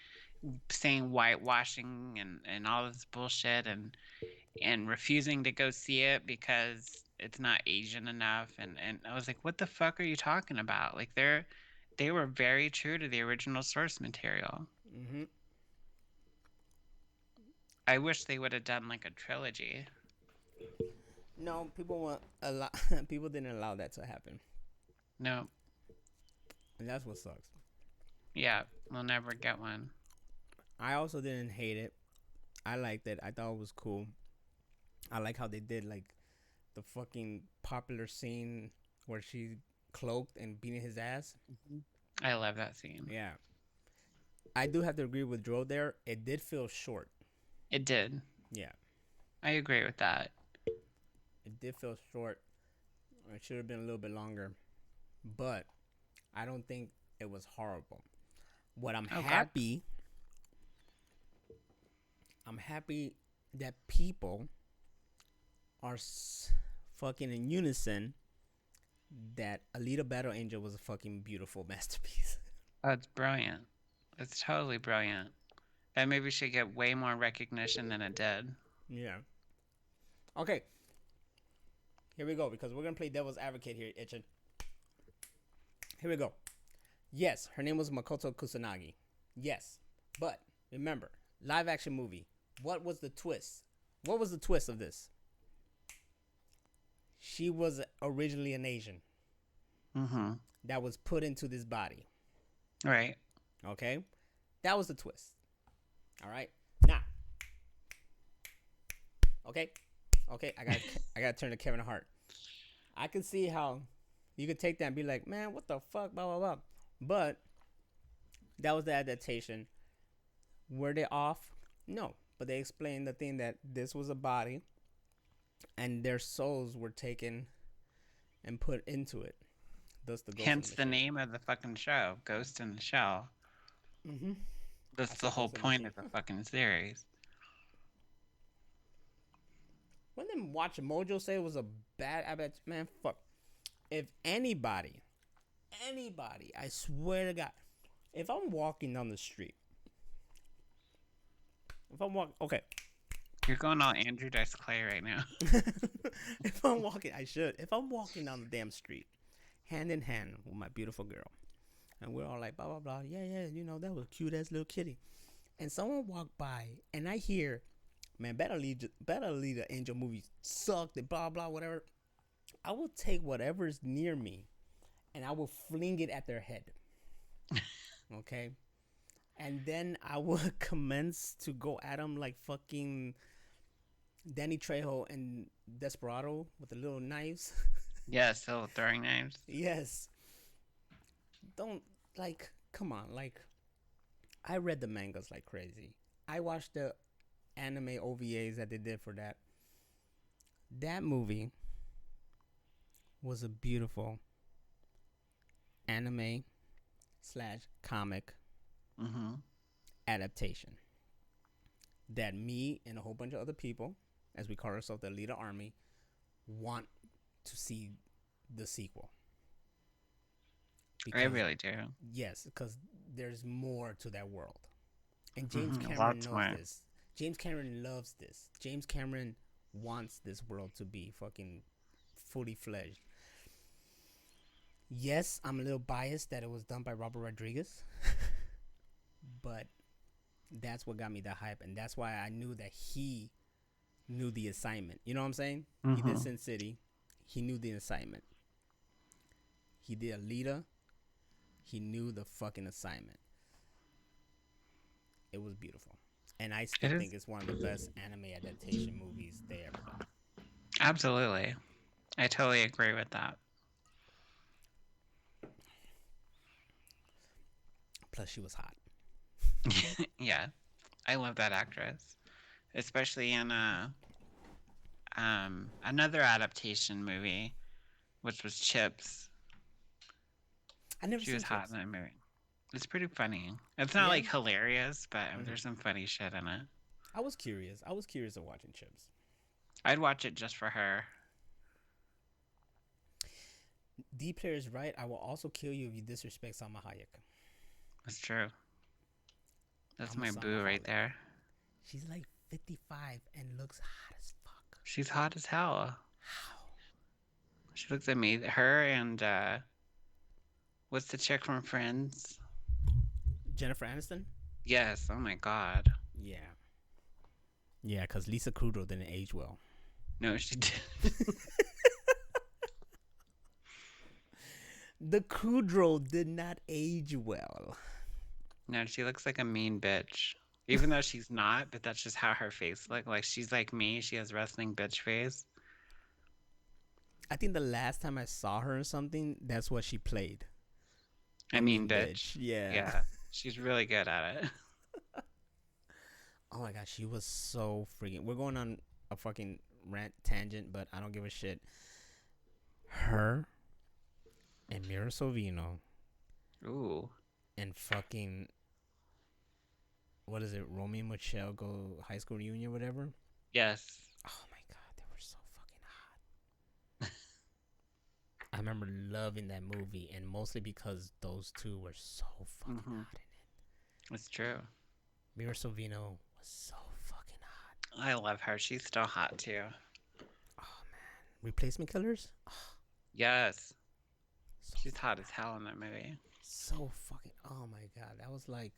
Speaker 2: saying whitewashing and all this bullshit and refusing to go see it because it's not Asian enough and I was like, what the fuck are you talking about? Like they were very true to the original source material.
Speaker 1: Mm-hmm.
Speaker 2: I wish they would have done like a trilogy.
Speaker 1: No, people want a lot. People didn't allow that to happen,
Speaker 2: No,
Speaker 1: and that's what sucks.
Speaker 2: yeah, we'll never get one.
Speaker 1: I also didn't hate it. I liked it. I thought it was cool. I like how they did like the fucking popular scene where she cloaked and beating his ass.
Speaker 2: Mhm. I love that scene.
Speaker 1: Yeah, I do have to agree with Dro there. It did feel short.
Speaker 2: It did.
Speaker 1: Yeah,
Speaker 2: I agree with that.
Speaker 1: it did feel short. It should have been a little bit longer, but I don't think it was horrible. What
Speaker 2: Oh God.
Speaker 1: I'm happy that people are fucking in unison that Alita Battle Angel was a fucking beautiful masterpiece.
Speaker 2: Oh, it's brilliant. It's totally brilliant. That movie should get way more recognition than it did.
Speaker 1: Yeah. Okay, here we go because we're gonna play devil's advocate here, Itchin. Here we go. Yes, her name was Makoto Kusanagi. Yes, but remember, live action movie. What was the twist? What was the twist of this? She was originally an Asian
Speaker 2: Mm-hmm.
Speaker 1: that was put into this body.
Speaker 2: Right.
Speaker 1: Okay, that was the twist. All right, now, okay, okay, I got to turn to Kevin Hart. I can see how you could take that and be like, man, what the fuck, blah blah blah. But that was the adaptation. Were they off? No, but they explained the thing that this was a body, and their souls were taken and put into it. Thus, the Ghost in the
Speaker 2: Hence the
Speaker 1: Machine.
Speaker 2: name of the fucking show, Ghost in the Shell.
Speaker 1: Mm-hmm. I
Speaker 2: That's the
Speaker 1: said
Speaker 2: whole
Speaker 1: Ghost in the
Speaker 2: point
Speaker 1: Machine.
Speaker 2: of the fucking series.
Speaker 1: When them Watch Mojo say it was a bad adaptation, man, fuck. If anybody, I swear to God, if I'm walking down the street, if I'm walking, okay,
Speaker 2: You're going all Andrew Dice Clay right now.
Speaker 1: if I'm walking, I should. If I'm walking down the damn street, hand in hand with my beautiful girl, and we're all like, blah, blah, blah, yeah, yeah, you know, that was a cute ass little kitty. And someone walked by, and I hear, man, Better Lead the Angel movie sucked, and blah, blah, whatever. I will take whatever's near me, and I will fling it at their head. Okay? And then I will commence to go at them like fucking Danny Trejo and Desperado with the little knives.
Speaker 2: Yeah, still throwing knives.
Speaker 1: Yes. Don't, like, come on. Like, I read the mangas like crazy. I watched the anime OVAs that they did for that. That movie was a beautiful anime slash comic
Speaker 2: Mm-hmm.
Speaker 1: adaptation that me and a whole bunch of other people, as we call ourselves the Alita Army, want to see the sequel.
Speaker 2: I
Speaker 1: Because,
Speaker 2: really do.
Speaker 1: yes, because there's more to that world. And James
Speaker 2: Mm-hmm.
Speaker 1: Cameron
Speaker 2: Lots
Speaker 1: knows
Speaker 2: more.
Speaker 1: this. James Cameron loves this. James Cameron wants this world to be fucking fully fledged. Yes, I'm a little biased that it was done by Robert Rodriguez, but that's what got me the hype, and that's why I knew that he knew the assignment. You know what I'm saying? He did
Speaker 2: Mm-hmm.
Speaker 1: Sin City. He knew the assignment. He did Alita. He knew the fucking assignment. It was beautiful. And I still
Speaker 2: It
Speaker 1: think
Speaker 2: is.
Speaker 1: it's one of the best anime adaptation movies they ever done.
Speaker 2: Absolutely. I totally agree with that.
Speaker 1: Plus, she was hot.
Speaker 2: Yeah. I love that actress. Especially in another adaptation movie, which was Chips.
Speaker 1: I never
Speaker 2: She
Speaker 1: seen
Speaker 2: was hot
Speaker 1: Chips.
Speaker 2: in that movie. It's pretty funny. It's not
Speaker 1: Yeah.
Speaker 2: like hilarious, but
Speaker 1: Mhm.
Speaker 2: there's some funny shit in it.
Speaker 1: I was curious. I was curious of watching Chips.
Speaker 2: I'd watch it just for her.
Speaker 1: D Player is right. I will also kill you if you disrespect Salma Hayek.
Speaker 2: It's true. That's
Speaker 1: I'm a
Speaker 2: my
Speaker 1: son
Speaker 2: boo
Speaker 1: of
Speaker 2: right
Speaker 1: father.
Speaker 2: there.
Speaker 1: She's like 55 and looks hot as fuck.
Speaker 2: She's hot as hell.
Speaker 1: How?
Speaker 2: She looks amazing. Her and what's the chick from Friends?
Speaker 1: Jennifer Aniston?
Speaker 2: Yes. Oh my god.
Speaker 1: Yeah. Yeah, because Lisa Kudrow didn't age well.
Speaker 2: No, she did.
Speaker 1: The Kudrow did not age well.
Speaker 2: No, she looks like a mean bitch. Even though she's not, but that's just how her face looks. Like she's like me. She has wrestling bitch face.
Speaker 1: I think the last time I saw her in something, that's what she played.
Speaker 2: I
Speaker 1: A
Speaker 2: mean,
Speaker 1: mean
Speaker 2: bitch.
Speaker 1: bitch. Yeah.
Speaker 2: Yeah, she's really good at it.
Speaker 1: Oh my god, she was so freaking. We're going on a fucking rant tangent, but I don't give a shit. Her and Mira Sorvino
Speaker 2: Ooh.
Speaker 1: and fucking what is it? Romeo and Michelle go high school reunion, whatever.
Speaker 2: Yes.
Speaker 1: Oh my god, they were so fucking hot. I remember loving that movie, and mostly because those two were so fucking hot in it.
Speaker 2: It's true.
Speaker 1: Mira Sorvino was so fucking hot.
Speaker 2: I love her. She's still hot too.
Speaker 1: Oh man, Replacement Killers. Oh,
Speaker 2: Yes.
Speaker 1: so
Speaker 2: She's hot as hell in that movie.
Speaker 1: so fucking. Oh my god, that was like.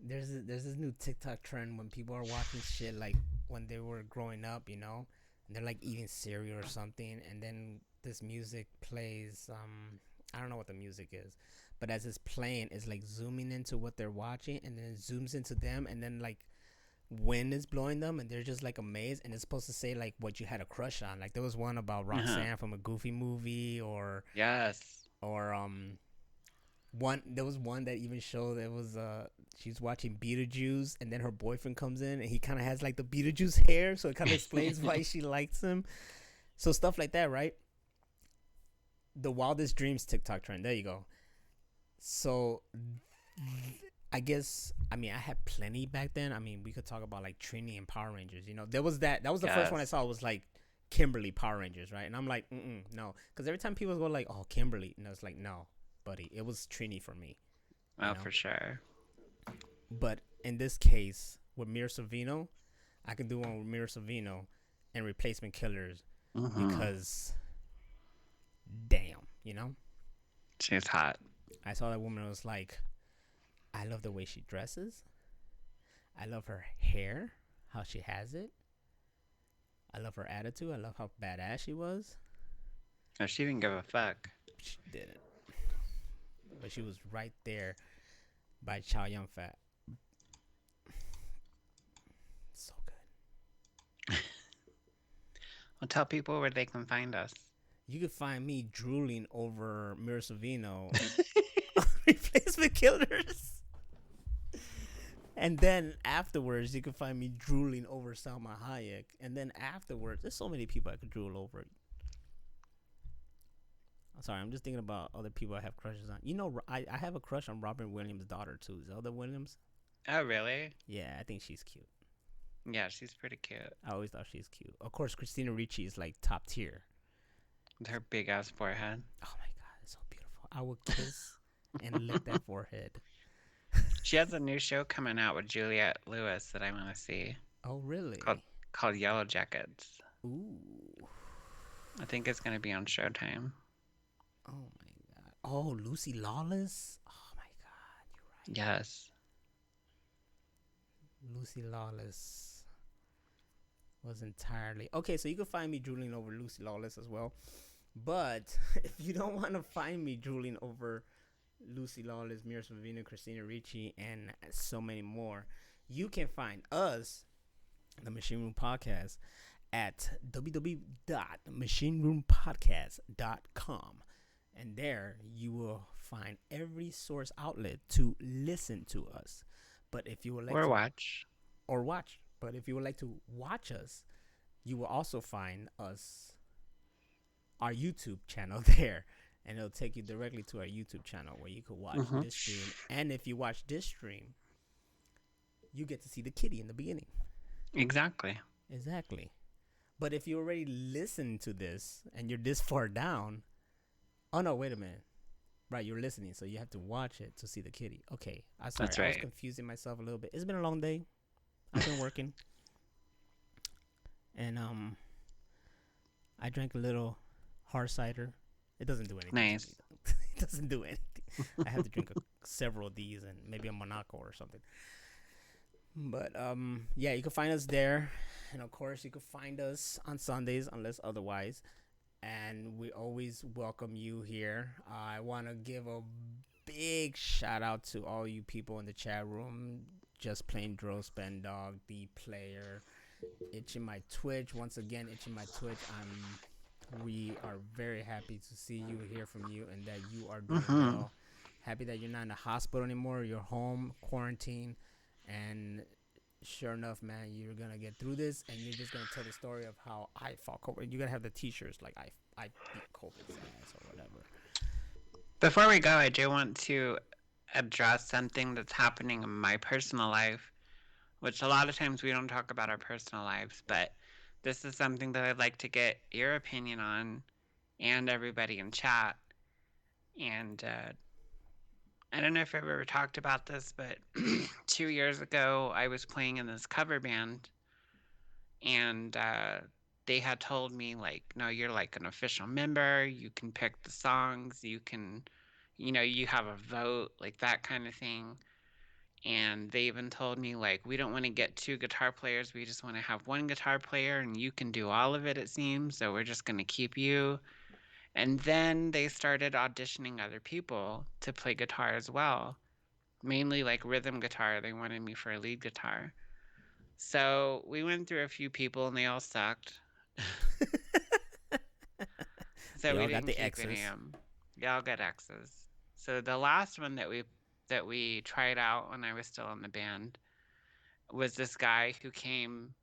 Speaker 1: There's this new TikTok trend when people are watching shit like when they were growing up, you know, and they're like eating cereal or something, and then this music plays. I don't know what the music is, but as it's playing, it's like zooming into what they're watching, and then it zooms into them, and then like wind is blowing them, and they're just like amazed, and it's supposed to say like what you had a crush on. Like there was one about Roxanne from a Goofy movie,
Speaker 2: Yes.
Speaker 1: or one there was one that even showed it was she's watching Beetlejuice, and then her boyfriend comes in and he kind of has like the Beetlejuice hair, so it kind of explains why she likes him. So stuff like that, right? The Wildest Dreams TikTok trend. There you go. So I guess I mean I had plenty back then. I mean we could talk about like Trini and Power Rangers. You know there was that was the first one I saw was like Kimberly Power Rangers, right? And I'm like no, because every time people go like oh Kimberly, and I was like no, buddy, it was Trini for me.
Speaker 2: Oh, for sure.
Speaker 1: But in this case, with Mira Sorvino, I can do one with Mira Sorvino and Replacement Killers because, damn, you know?
Speaker 2: She's hot.
Speaker 1: I saw that woman and was like, I love the way she dresses. I love her hair, how she has it. I love her attitude. I love how badass she was.
Speaker 2: Oh, she didn't give a fuck.
Speaker 1: She didn't. But she was right there by Chow Yun Fat. So good.
Speaker 2: Well, tell people where they can find us.
Speaker 1: You could find me drooling over Mira Sorvino on Replacement Killers. And then afterwards, you can find me drooling over Salma Hayek. And then afterwards, there's so many people I could drool over. I'm sorry, I'm just thinking about other people I have crushes on. You know, I have a crush on Robin Williams' daughter, too. Zelda Williams.
Speaker 2: Oh, really?
Speaker 1: Yeah, I think she's cute.
Speaker 2: Yeah, she's pretty cute.
Speaker 1: I always thought she's cute. Of course, Christina Ricci is like top tier.
Speaker 2: With her big ass forehead.
Speaker 1: Oh my god, it's so beautiful. I would kiss and lick that forehead.
Speaker 2: She has a new show coming out with Juliette Lewis that I want to see.
Speaker 1: Oh really?
Speaker 2: Called Yellow Jackets.
Speaker 1: Ooh.
Speaker 2: I think it's gonna be on Showtime.
Speaker 1: Oh my god. Oh, Lucy Lawless. Oh my god, you're right.
Speaker 2: Yes.
Speaker 1: Lucy Lawless was entirely okay. So you can find me drooling over Lucy Lawless as well. But if you don't want to find me drooling over Lucy Lawless, Mira Sorvino, Christina Ricci, and so many more, you can find us, the Machine Room Podcast, at www.machineroompodcast.com. And there you will find every source outlet to listen to us. But if you would like
Speaker 2: watch.
Speaker 1: But if you would like to watch us, you will also find our YouTube channel there. And it'll take you directly to our YouTube channel where you could watch this stream. And if you watch this stream, you get to see the kitty in the beginning.
Speaker 2: Exactly.
Speaker 1: But if you already listened to this and you're this far down, oh no, wait a minute. Right, you're listening, so you have to watch it to see the kitty. Okay, I'm sorry,
Speaker 2: That's
Speaker 1: I was
Speaker 2: right.
Speaker 1: confusing myself a little bit. It's been a long day. I've been working, and I drank a little hard cider. It doesn't do anything to me.
Speaker 2: Nice.
Speaker 1: Though. It doesn't do anything. I have to drink several of these and maybe a Monaco or something. But yeah, you can find us there, and of course, you can find us on Sundays unless otherwise. And we always welcome you here. I want to give a big shout out to all you people in the chat room. Just plain Dro Spend Dog, the player, itching my Twitch. Once again, itching my Twitch. We are very happy to see you, hear from you, and that you are doing
Speaker 2: Mm-hmm.
Speaker 1: well. Happy that you're not in the hospital anymore. You're home, quarantine, and sure enough, man, you're gonna get through this, and you're just gonna tell the story of how I fought COVID. You're gonna have the T-shirts like I beat COVID's ass or whatever.
Speaker 2: Before we go, I do want to address something that's happening in my personal life, which a lot of times we don't talk about our personal lives, but this is something that I'd like to get your opinion on and everybody in chat. And I don't know if I've ever talked about this, but 2 years ago, I was playing in this cover band, and they had told me, like, no, you're like an official member. You can pick the songs. You can, you have a vote, like that kind of thing. And they even told me, like, we don't want to get two guitar players. We just want to have one guitar player, and you can do all of it, it seems. So we're just going to keep you. And then they started auditioning other people to play guitar as well, mainly like rhythm guitar. They wanted me for a lead guitar. So we went through a few people, and they all sucked. So
Speaker 1: They
Speaker 2: we
Speaker 1: all got
Speaker 2: didn't
Speaker 1: the
Speaker 2: keep any of
Speaker 1: X's.
Speaker 2: them. Y'all got X's. So the last one that we tried out when I was still in the band was this guy who came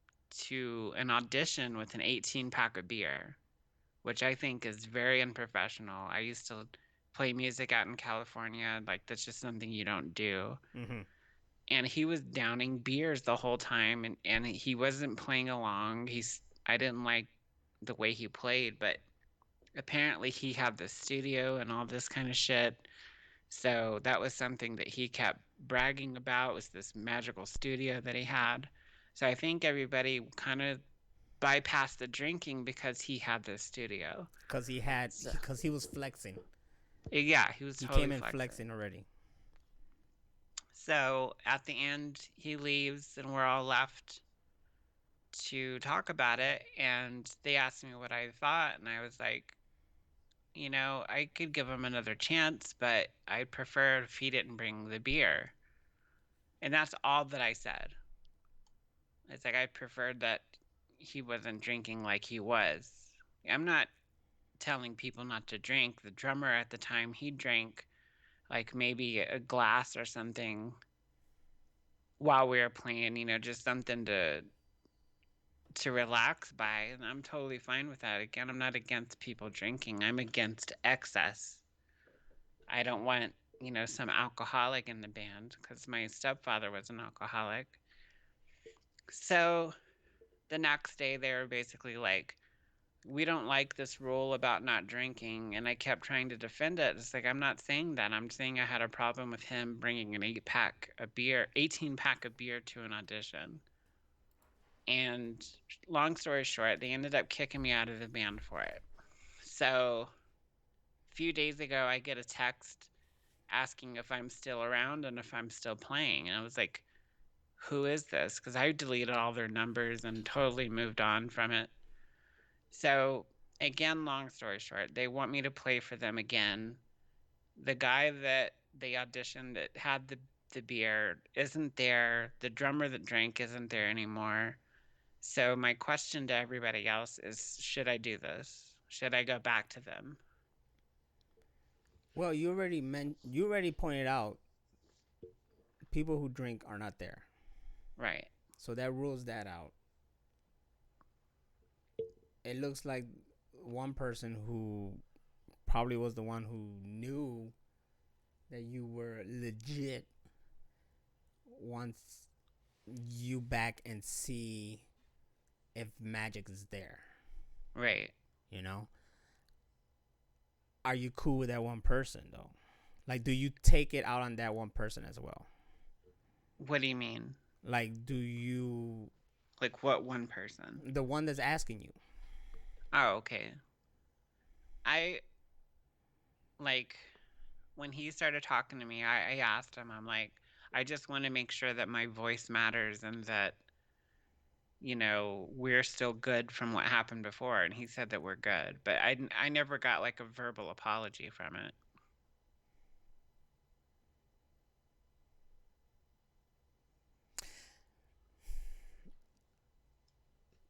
Speaker 2: to an audition with an 18 pack of beer, which I think is very unprofessional. I used to play music out in California. Like, that's just something you don't do.
Speaker 1: Mm-hmm.
Speaker 2: And he was downing beers the whole time, and he wasn't playing along. I didn't like the way he played, but apparently he had the studio and all this kind of shit. So that was something that he kept bragging about, was this magical studio that he had. So I think everybody kind of bypassed the drinking because he had this studio. So
Speaker 1: Because he was flexing.
Speaker 2: yeah, he was
Speaker 1: He
Speaker 2: totally
Speaker 1: came in
Speaker 2: flexing.
Speaker 1: flexing already.
Speaker 2: So at the end, he leaves, and we're all left to talk about it. And they asked me what I thought, and I was like, I could give him another chance, but I'd prefer if he didn't bring the beer. And that's all that I said. It's like I preferred that he wasn't drinking like he was. I'm not telling people not to drink. The drummer at the time, he drank like maybe a glass or something while we were playing, just something to relax by, and I'm totally fine with that. Again, I'm not against people drinking. I'm against excess. I don't want, some alcoholic in the band because my stepfather was an alcoholic. So the next day, they were basically like, we don't like this rule about not drinking. And I kept trying to defend it. It's like, I'm not saying that. I'm saying I had a problem with him bringing an 18 pack of beer to an audition. And long story short, they ended up kicking me out of the band for it. So a few days ago, I get a text asking if I'm still around and if I'm still playing. And I was like, who is this? Because I deleted all their numbers and totally moved on from it. So, again, long story short, they want me to play for them again. The guy that they auditioned that had the beer isn't there. The drummer that drank isn't there anymore. So, my question to everybody else is, should I do this? Should I go back to them?
Speaker 1: Well, you already pointed out people who drink are not there.
Speaker 2: Right.
Speaker 1: So that rules that out. It looks like one person who probably was the one who knew that you were legit wants you back and see if magic is there.
Speaker 2: Right.
Speaker 1: You know? Are you cool with that one person though? Like, do you take it out on that one person as well?
Speaker 2: What do you mean?
Speaker 1: Like, do you
Speaker 2: Like what one person?
Speaker 1: the one that's asking you?
Speaker 2: Oh, okay. I like when he started talking to me, I asked him, I'm like, I just want to make sure that my voice matters and that, we're still good from what happened before. And he said that we're good. But I never got like a verbal apology from it.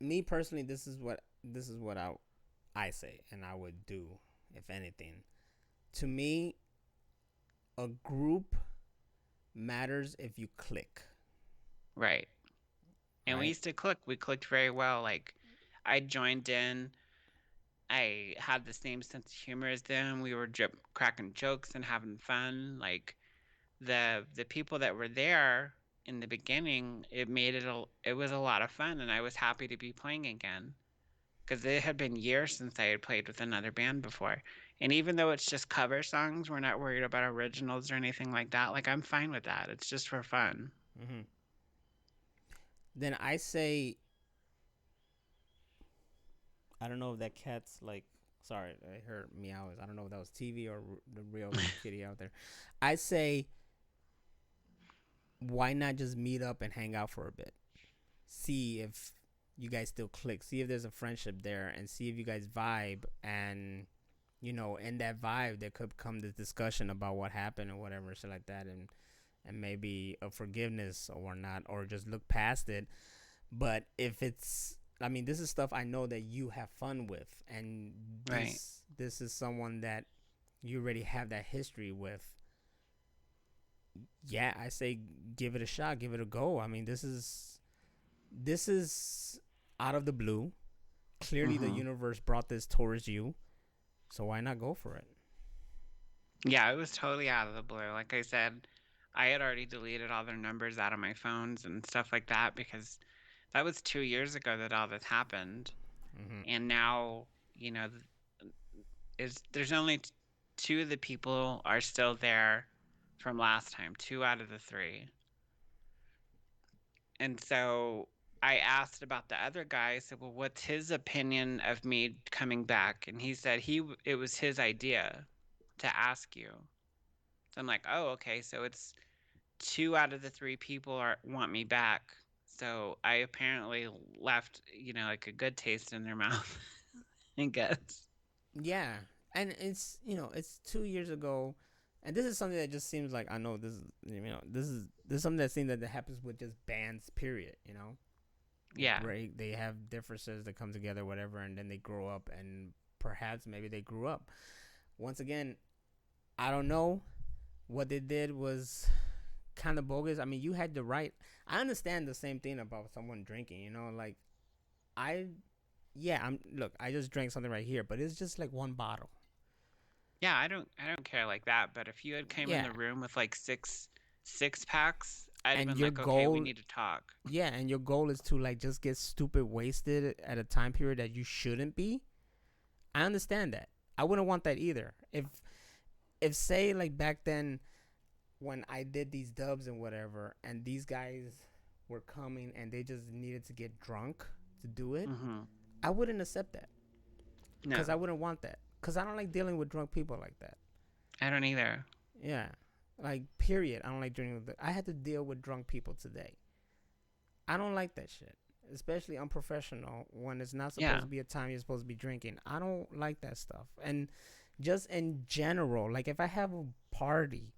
Speaker 1: Me personally, this is what I say and I would do if anything. To me, a group matters if you click,
Speaker 2: Right. And we
Speaker 1: right?
Speaker 2: used to click. We clicked very well. Like, I joined in. I had the same sense of humor as them. We were cracking jokes and having fun. Like, the people that were there in the beginning, it was a lot of fun, and I was happy to be playing again because it had been years since I had played with another band before. And even though it's just cover songs, we're not worried about originals or anything like that. Like, I'm fine with that. It's just for fun.
Speaker 1: Mm-hmm. Then I say, I don't know if that cat's like. Sorry, I heard meows. I don't know if that was TV or the real kitty out there. I say, why not just meet up and hang out for a bit? See if you guys still click. See if there's a friendship there, and see if you guys vibe. And in that vibe, there could come this discussion about what happened or whatever, shit like that, and maybe a forgiveness or not, or just look past it. But if it's, I mean, this is stuff I know that you have fun with, and
Speaker 2: Right.
Speaker 1: this is someone that you already have that history with. Yeah, I say give it a shot, give it a go. I mean, this is out of the blue. Clearly, the
Speaker 2: Mm-hmm.
Speaker 1: universe brought this towards you, so why not go for it?
Speaker 2: Yeah, it was totally out of the blue. Like I said, I had already deleted all their numbers out of my phones and stuff like that because that was 2 years ago that all this happened.
Speaker 1: Mm-hmm.
Speaker 2: And now, you know, is there's only two of the people are still there from last time, two out of the three. And so I asked about the other guy. I said, "Well, what's his opinion of me coming back?" And he said it was his idea to ask you. So I'm like, "Oh, okay. So it's two out of the three people want me back." So I apparently left, like a good taste in their mouth, I guess.
Speaker 1: Yeah, and it's 2 years ago, and this is something that just seems like I know this is something that seems that happens with just bands. Period. They
Speaker 2: Yeah.
Speaker 1: break, they have differences that come together, whatever, and then they grow up, and perhaps maybe they grew up. Once again, I don't know. What they did was kind of bogus. I mean, you had the right. I understand the same thing about someone drinking. Like I, yeah, I'm. Look, I just drank something right here, but it's just like one bottle.
Speaker 2: Yeah, I don't care like that, but if you had came in
Speaker 1: Yeah,
Speaker 2: the room with like six packs, I'd have
Speaker 1: and
Speaker 2: been
Speaker 1: your
Speaker 2: like, "Okay, we
Speaker 1: goal,
Speaker 2: need to talk."
Speaker 1: yeah, and your goal is to like just get stupid wasted at a time period that you shouldn't be. I understand that. I wouldn't want that either. If say like back then when I did these dubs and whatever, and these guys were coming and they just needed to get drunk to do it,
Speaker 2: Mhm.
Speaker 1: I wouldn't accept that
Speaker 2: No.
Speaker 1: because I wouldn't want that because I don't like dealing with drunk people like that.
Speaker 2: I don't either.
Speaker 1: Yeah, like period. I don't like dealing with it. I had to deal with drunk people today. I don't like that shit. Especially unprofessional when it's not supposed
Speaker 2: Yeah.
Speaker 1: to be a time you're supposed to be drinking. I don't like that stuff. And just in general, like if I have a party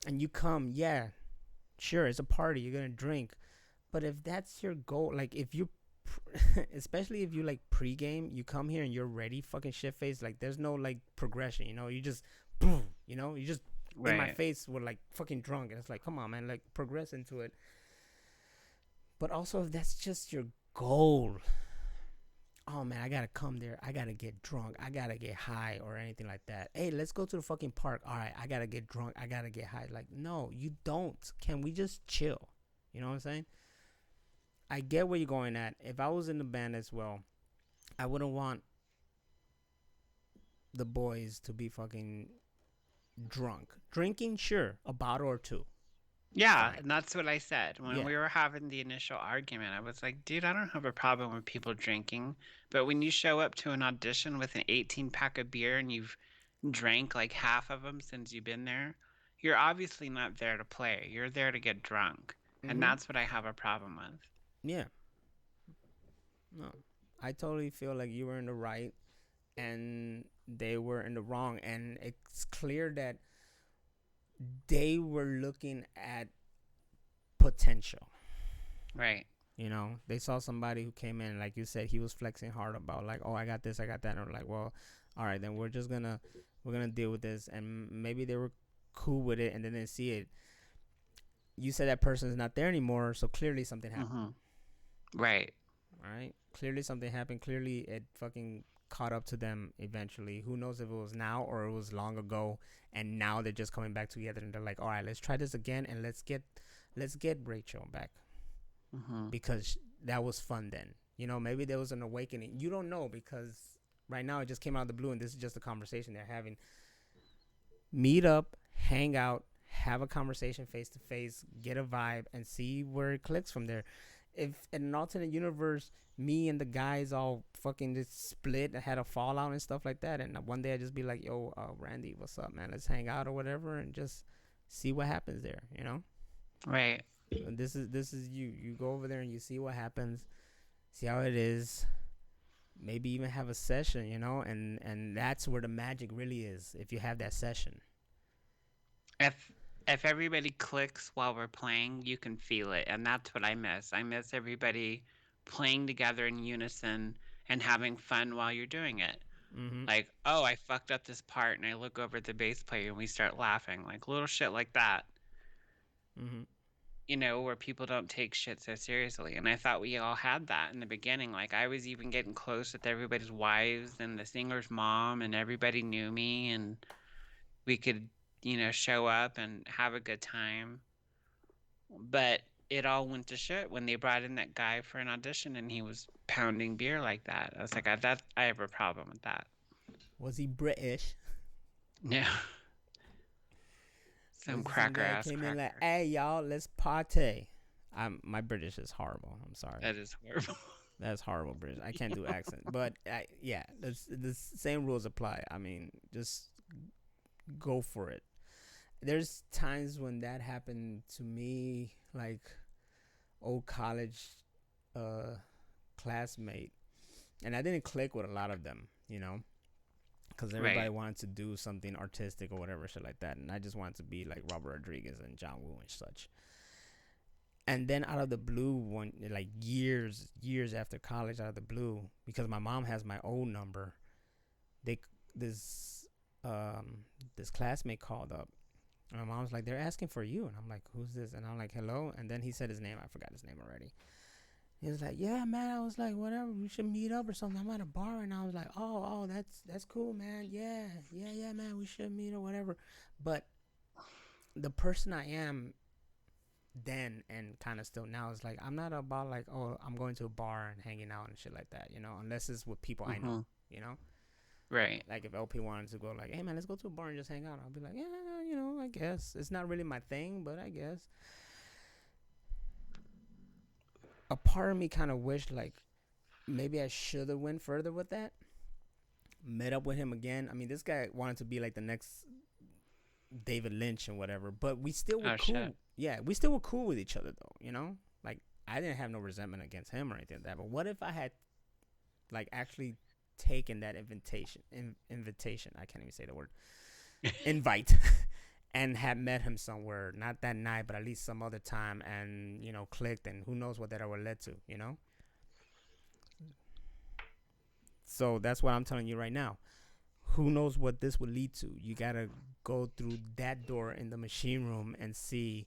Speaker 1: and you come, yeah, sure, it's a party, you're gonna drink. But if that's your goal, like if you, especially if you like pregame, you come here and you're ready, fucking shit face. Like there's no like progression, you just, boom, you just in my
Speaker 2: Right.
Speaker 1: face with like fucking drunk, and it's like, come on, man, like progress into it. But also, if that's just your goal, oh man, I gotta come there. I gotta get drunk. I gotta get high or anything like that. Hey, let's go to the fucking park. All right, I gotta get drunk. I gotta get high. Like, no, you don't. Can we just chill? You know what I'm saying? I get where you're going at. If I was in the band as well, I wouldn't want the boys to be fucking drunk. Drinking, sure, a bottle or two,
Speaker 2: Yeah,
Speaker 1: fine.
Speaker 2: and that's what I said. When
Speaker 1: Yeah.
Speaker 2: we were having the initial argument, I was like, dude, I don't have a problem with people drinking. But when you show up to an audition with an 18 pack of beer and you've drank like half of them since you've been there, you're obviously not there to play. You're there to get drunk. And
Speaker 1: Mm-hmm.
Speaker 2: that's what I have a problem with.
Speaker 1: Yeah. No. I totally feel like you were in the right and they were in the wrong. And it's clear that they were looking at potential.
Speaker 2: Right.
Speaker 1: You know, they saw somebody who came in, like you said, he was flexing hard about like, oh, I got this, I got that. And I'm like, well, all right, then we're gonna deal with this. And maybe they were cool with it, and then they see it. You said that person is not there anymore, so clearly something happened.
Speaker 2: Mm-hmm. Right.
Speaker 1: All right, clearly something happened. Clearly it fucking caught up to them eventually. Who knows if it was now or it was long ago, and now they're just coming back together and they're like, all right, let's try this again and let's get Racheal back
Speaker 2: Mm-hmm.
Speaker 1: because that was fun then. You know, maybe there was an awakening. You don't know because right now it just came out of the blue and this is just a conversation they're having. Meet up, hang out, have a conversation face to face, get a vibe, and see where it clicks from there. If in an alternate universe, me and the guys all fucking just split, had a fallout and stuff like that, and one day I just be like, "Yo, Randy, what's up, man? Let's hang out or whatever, and just see what happens there." You know,
Speaker 2: Right.
Speaker 1: and this is you. You go over there and you see what happens, see how it is. Maybe even have a session, you know, and that's where the magic really is. If you have that session.
Speaker 2: If if everybody clicks while we're playing, you can feel it, and that's what I miss. I miss everybody playing together in unison and having fun while you're doing it.
Speaker 1: Mm-hmm.
Speaker 2: Like, oh, I fucked up this part, and I look over at the bass player and we start laughing, like little shit like that.
Speaker 1: Mm-hmm.
Speaker 2: Where people don't take shit so seriously. And I thought we all had that in the beginning. Like, I was even getting close with everybody's wives and the singer's mom, and everybody knew me, and we could, show up and have a good time. But it all went to shit when they brought in that guy for an audition and he was pounding beer like that. I was like, I have a problem with that.
Speaker 1: Was he British?
Speaker 2: No, some
Speaker 1: Was he some
Speaker 2: cracker
Speaker 1: guy that
Speaker 2: ass
Speaker 1: came in like,
Speaker 2: cracker.
Speaker 1: "Hey y'all, let's party"? My British is horrible. I'm sorry.
Speaker 2: That is horrible.
Speaker 1: That's horrible British. I can't do accent, but yeah, the same rules apply. I mean, just go for it. There's times when that happened to me, like old college uh, classmate, and I didn't click with a lot of them, you know, because everybody
Speaker 2: Right.
Speaker 1: wanted to do something artistic or whatever shit like that, and I just wanted to be like Robert Rodriguez and John Woo and such. And then out of the blue, one like years after college, out of the blue, because my mom has my old number, they this this classmate called up. And my mom's like, they're asking for you, and I'm like, who's this? And I'm like, hello. And then he said his name. I forgot his name already. He was like, yeah, man. I was like, whatever. We should meet up or something. I'm at a bar, and I was like, oh, that's cool, man. Yeah, man. We should meet or whatever. But the person I am then and kind of still now is like, I'm not about like, oh, I'm going to a bar and hanging out and shit like that, you know, unless it's with people I know,
Speaker 2: Mm-hmm.
Speaker 1: you know.
Speaker 2: Right.
Speaker 1: Like if LP wanted to go like, hey man, let's go to a bar and just hang out, I'll be like, yeah, you know, I guess it's not really my thing, but I guess a part of me kind of wished like maybe I should have went further with that. Met up with him again. I mean, this guy wanted to be like the next David Lynch and whatever, but we still were
Speaker 2: Oh shit.
Speaker 1: cool. Yeah, we still were cool with each other though, you know? Like I didn't have no resentment against him or anything like that. But what if I had like actually taken that invitation, I can't even say the word, invite and had met him somewhere, not that night, but at least some other time, and you know, clicked, and who knows what that would led to, you know? So that's what I'm telling you right now. Who knows what this would lead to? You gotta go through that door in the machine room and see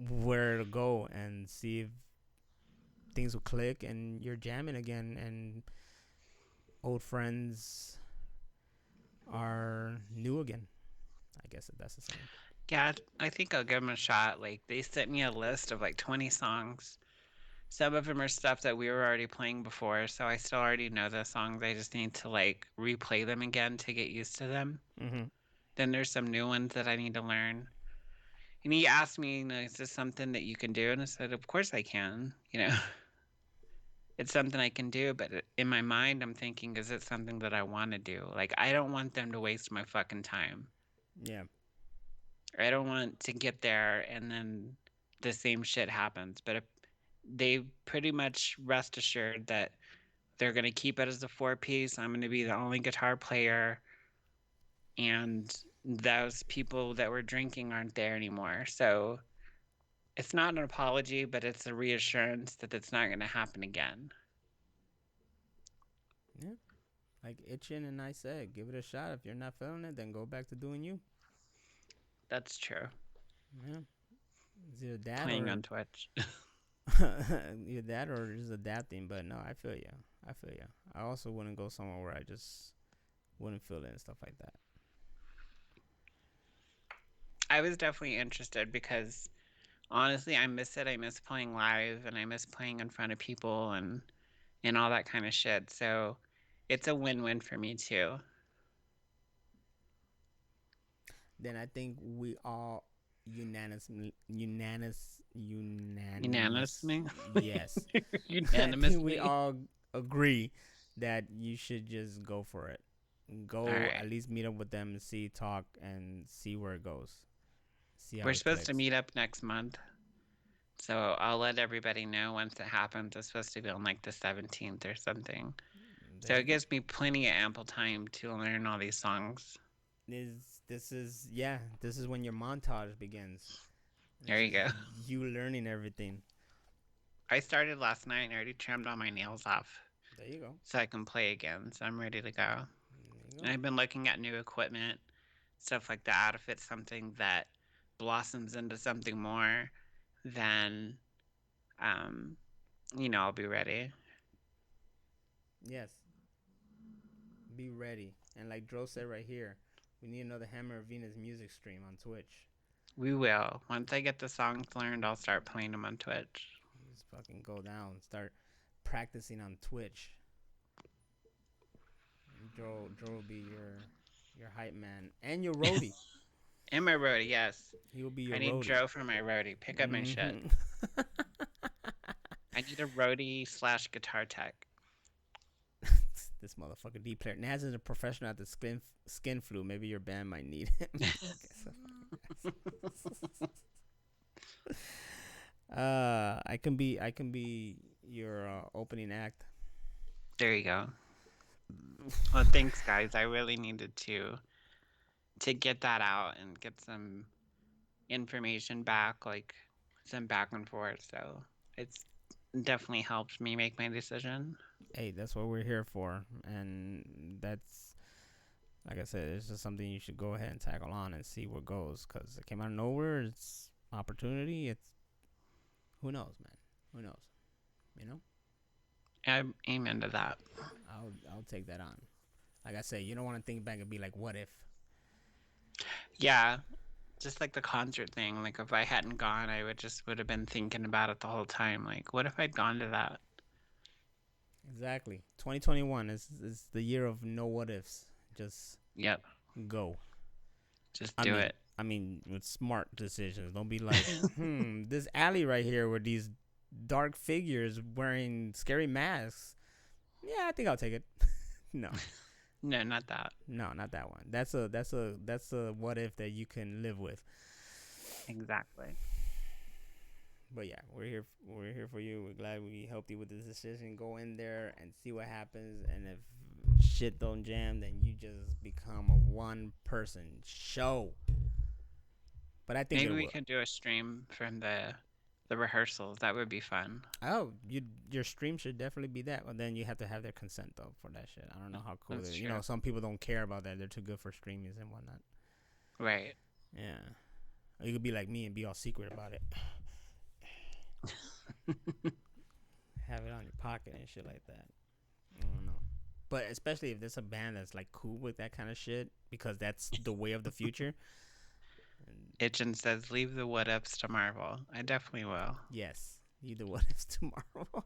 Speaker 1: where to go and see if things will click and you're jamming again and old friends are new again. I guess that's the same.
Speaker 2: Yeah, I think I'll give them a shot. Like, they sent me a list of like 20 songs. Some of them are stuff that we were already playing before, so I still already know the songs. I just need to like replay them again to get used to them.
Speaker 1: Mm-hmm.
Speaker 2: Then there's some new ones that I need to learn. And he asked me, is this something that you can do? And I said, of course I can. It's something I can do, but in my mind, I'm thinking, is it something that I want to do? Like, I don't want them to waste my fucking time.
Speaker 1: Yeah.
Speaker 2: I don't want to get there and then the same shit happens. But if they pretty much rest assured that they're going to keep it as a 4-piece. I'm going to be the only guitar player, and those people that were drinking aren't there anymore. So it's not an apology, but it's a reassurance that it's not going to happen again.
Speaker 1: Yeah. Like itching, and I said, give it a shot. If you're not feeling it, then go back to doing you.
Speaker 2: That's true.
Speaker 1: Yeah. It's either that
Speaker 2: Playing
Speaker 1: or
Speaker 2: on Twitch.
Speaker 1: either that or just adapting. But no, I feel you. I feel you. I also wouldn't go somewhere where I just wouldn't feel it and stuff like that.
Speaker 2: I was definitely interested because honestly, I miss it. I miss playing live and I miss playing in front of people and all that kind of shit. So it's a win-win for me too.
Speaker 1: Then I think we all unanimous,
Speaker 2: Unanimously?
Speaker 1: yes. I think we
Speaker 2: Unanimously?
Speaker 1: all agree that you should just go for it.
Speaker 2: All
Speaker 1: Go
Speaker 2: right.
Speaker 1: at least meet up with them and see, talk, and see where it goes. See how
Speaker 2: We're
Speaker 1: it
Speaker 2: supposed to
Speaker 1: clicks.
Speaker 2: meet up next month. So I'll let everybody know once it happens. It's supposed to be on like the 17th or something.
Speaker 1: There
Speaker 2: So
Speaker 1: you
Speaker 2: it
Speaker 1: go.
Speaker 2: gives me plenty of ample time to learn all these songs.
Speaker 1: This is when your montage begins.
Speaker 2: There
Speaker 1: This
Speaker 2: you
Speaker 1: is
Speaker 2: go.
Speaker 1: you learning everything.
Speaker 2: I started last night and I already trimmed all my nails off
Speaker 1: There you go.
Speaker 2: so I can play again. So I'm ready to go.
Speaker 1: There you
Speaker 2: And
Speaker 1: go.
Speaker 2: I've been looking at new equipment, stuff like that. If it's something that blossoms into something more, then, um, I'll be ready.
Speaker 1: Yes. Be ready. And like Dro said right here, we need another Hammer of Venus music stream on Twitch.
Speaker 2: We will. Once I get the songs learned, I'll start playing them on Twitch.
Speaker 1: Just fucking go down. Start practicing on Twitch. Dro will be your hype man and your roadie.
Speaker 2: And my roadie, yes.
Speaker 1: He will be
Speaker 2: I
Speaker 1: your
Speaker 2: need
Speaker 1: roadie.
Speaker 2: Joe for my roadie. Pick up my shit.
Speaker 1: Mm-hmm.
Speaker 2: I need a roadie / guitar tech.
Speaker 1: This motherfucker D player. Naz is a professional at the skin flu. Maybe your band might need him. I can be your opening act.
Speaker 2: There you go. Well, thanks, guys. I really needed to get that out and get some information back, like some back and forth. So it's definitely helped me make my decision.
Speaker 1: Hey, that's what we're here for, and that's like I said, it's just something you should go ahead and tackle on and see where it goes. Cause it came out of nowhere. It's opportunity. It's who knows, man. Who knows? You know.
Speaker 2: I'm amen to that.
Speaker 1: I'll take that on. Like I say, you don't want to think back and be like, what if?
Speaker 2: Yeah, just like the concert thing. Like if I hadn't gone, I would have been thinking about it the whole time. Like, what if I'd gone to that?
Speaker 1: Exactly. 2021 is the year of no what ifs. Just
Speaker 2: Yep,
Speaker 1: go.
Speaker 2: just
Speaker 1: I
Speaker 2: do
Speaker 1: mean,
Speaker 2: it.
Speaker 1: I mean, with smart decisions. Don't be like, this alley right here with these dark figures wearing scary masks. Yeah, I think I'll take it. No,
Speaker 2: No, not that.
Speaker 1: no, not that one. That's a what if that you can live with.
Speaker 2: Exactly.
Speaker 1: But yeah, we're here for you. We're glad we helped you with this decision. Go in there and see what happens, and if shit don't jam, then you just become a one person show. But I think
Speaker 2: Maybe
Speaker 1: it
Speaker 2: we
Speaker 1: will.
Speaker 2: could do a stream from the rehearsals. That would be fun.
Speaker 1: Oh, your stream should definitely be that. But then you have to have their consent though for that shit. I don't know how cool it
Speaker 2: That's
Speaker 1: is.
Speaker 2: true.
Speaker 1: Some people don't care about that. They're too good for streamings and whatnot.
Speaker 2: Right.
Speaker 1: Yeah. Or you could be like me and be all secret about it. Have it on your pocket and shit like that. I don't know. But especially if there's a band that's like cool with that kind of shit, because that's the way of the future. And
Speaker 2: Itchin says, leave the what ups to Marvel. I definitely will.
Speaker 1: yes, either what ifs tomorrow.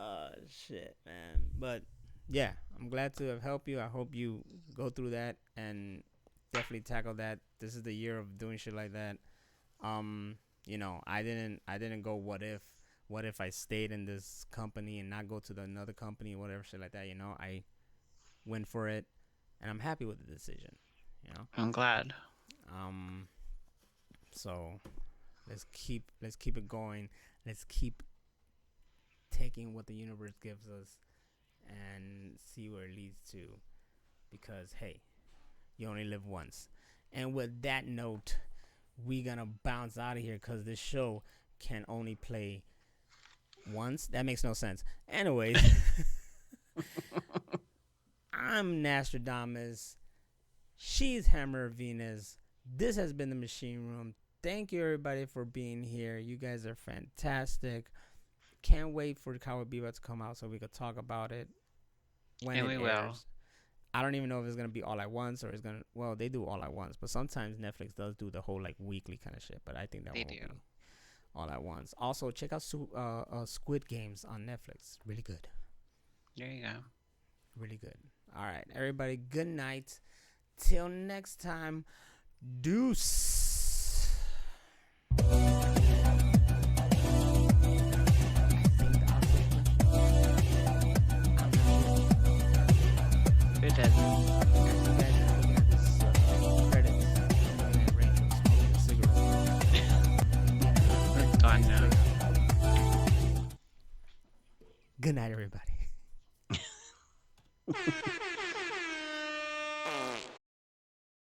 Speaker 1: Oh shit, man. But yeah, I'm glad to have helped you. I hope you go through that and definitely tackle that. This is the year of doing shit like that. Um, I didn't go what if I stayed in this company and not go to the another company, whatever shit like that. I went for it, and I'm happy with the decision. You know,
Speaker 2: I'm glad.
Speaker 1: um, so let's keep it going. Let's keep taking what the universe gives us and see where it leads to. Because hey, you only live once. And with that note, we gonna bounce out of here because this show can only play once. That makes no sense. Anyways, I'm Nostradamus. She's Hammer Venus. This has been the Machine Room. Thank you everybody for being here. You guys are fantastic. Can't wait for the Cowboy Bebop to come out so we could talk about it when
Speaker 2: And
Speaker 1: it
Speaker 2: we will.
Speaker 1: airs. I don't even know if it's gonna be all at once or it's gonna. Well, they do all at once, but sometimes Netflix does do the whole like weekly kind of shit. But I think that
Speaker 2: They
Speaker 1: one will
Speaker 2: do.
Speaker 1: be all at once. Also, check out Squid Games on Netflix. Really good,
Speaker 2: There you go.
Speaker 1: really good. All right, everybody. Good night. Till next time. Deuce. I think the I'm not sure.
Speaker 2: Who did?
Speaker 1: As you guys are looking at this credits, looking at Racheal smoking a cigarette.
Speaker 2: It's gone now.
Speaker 1: Good night, everybody.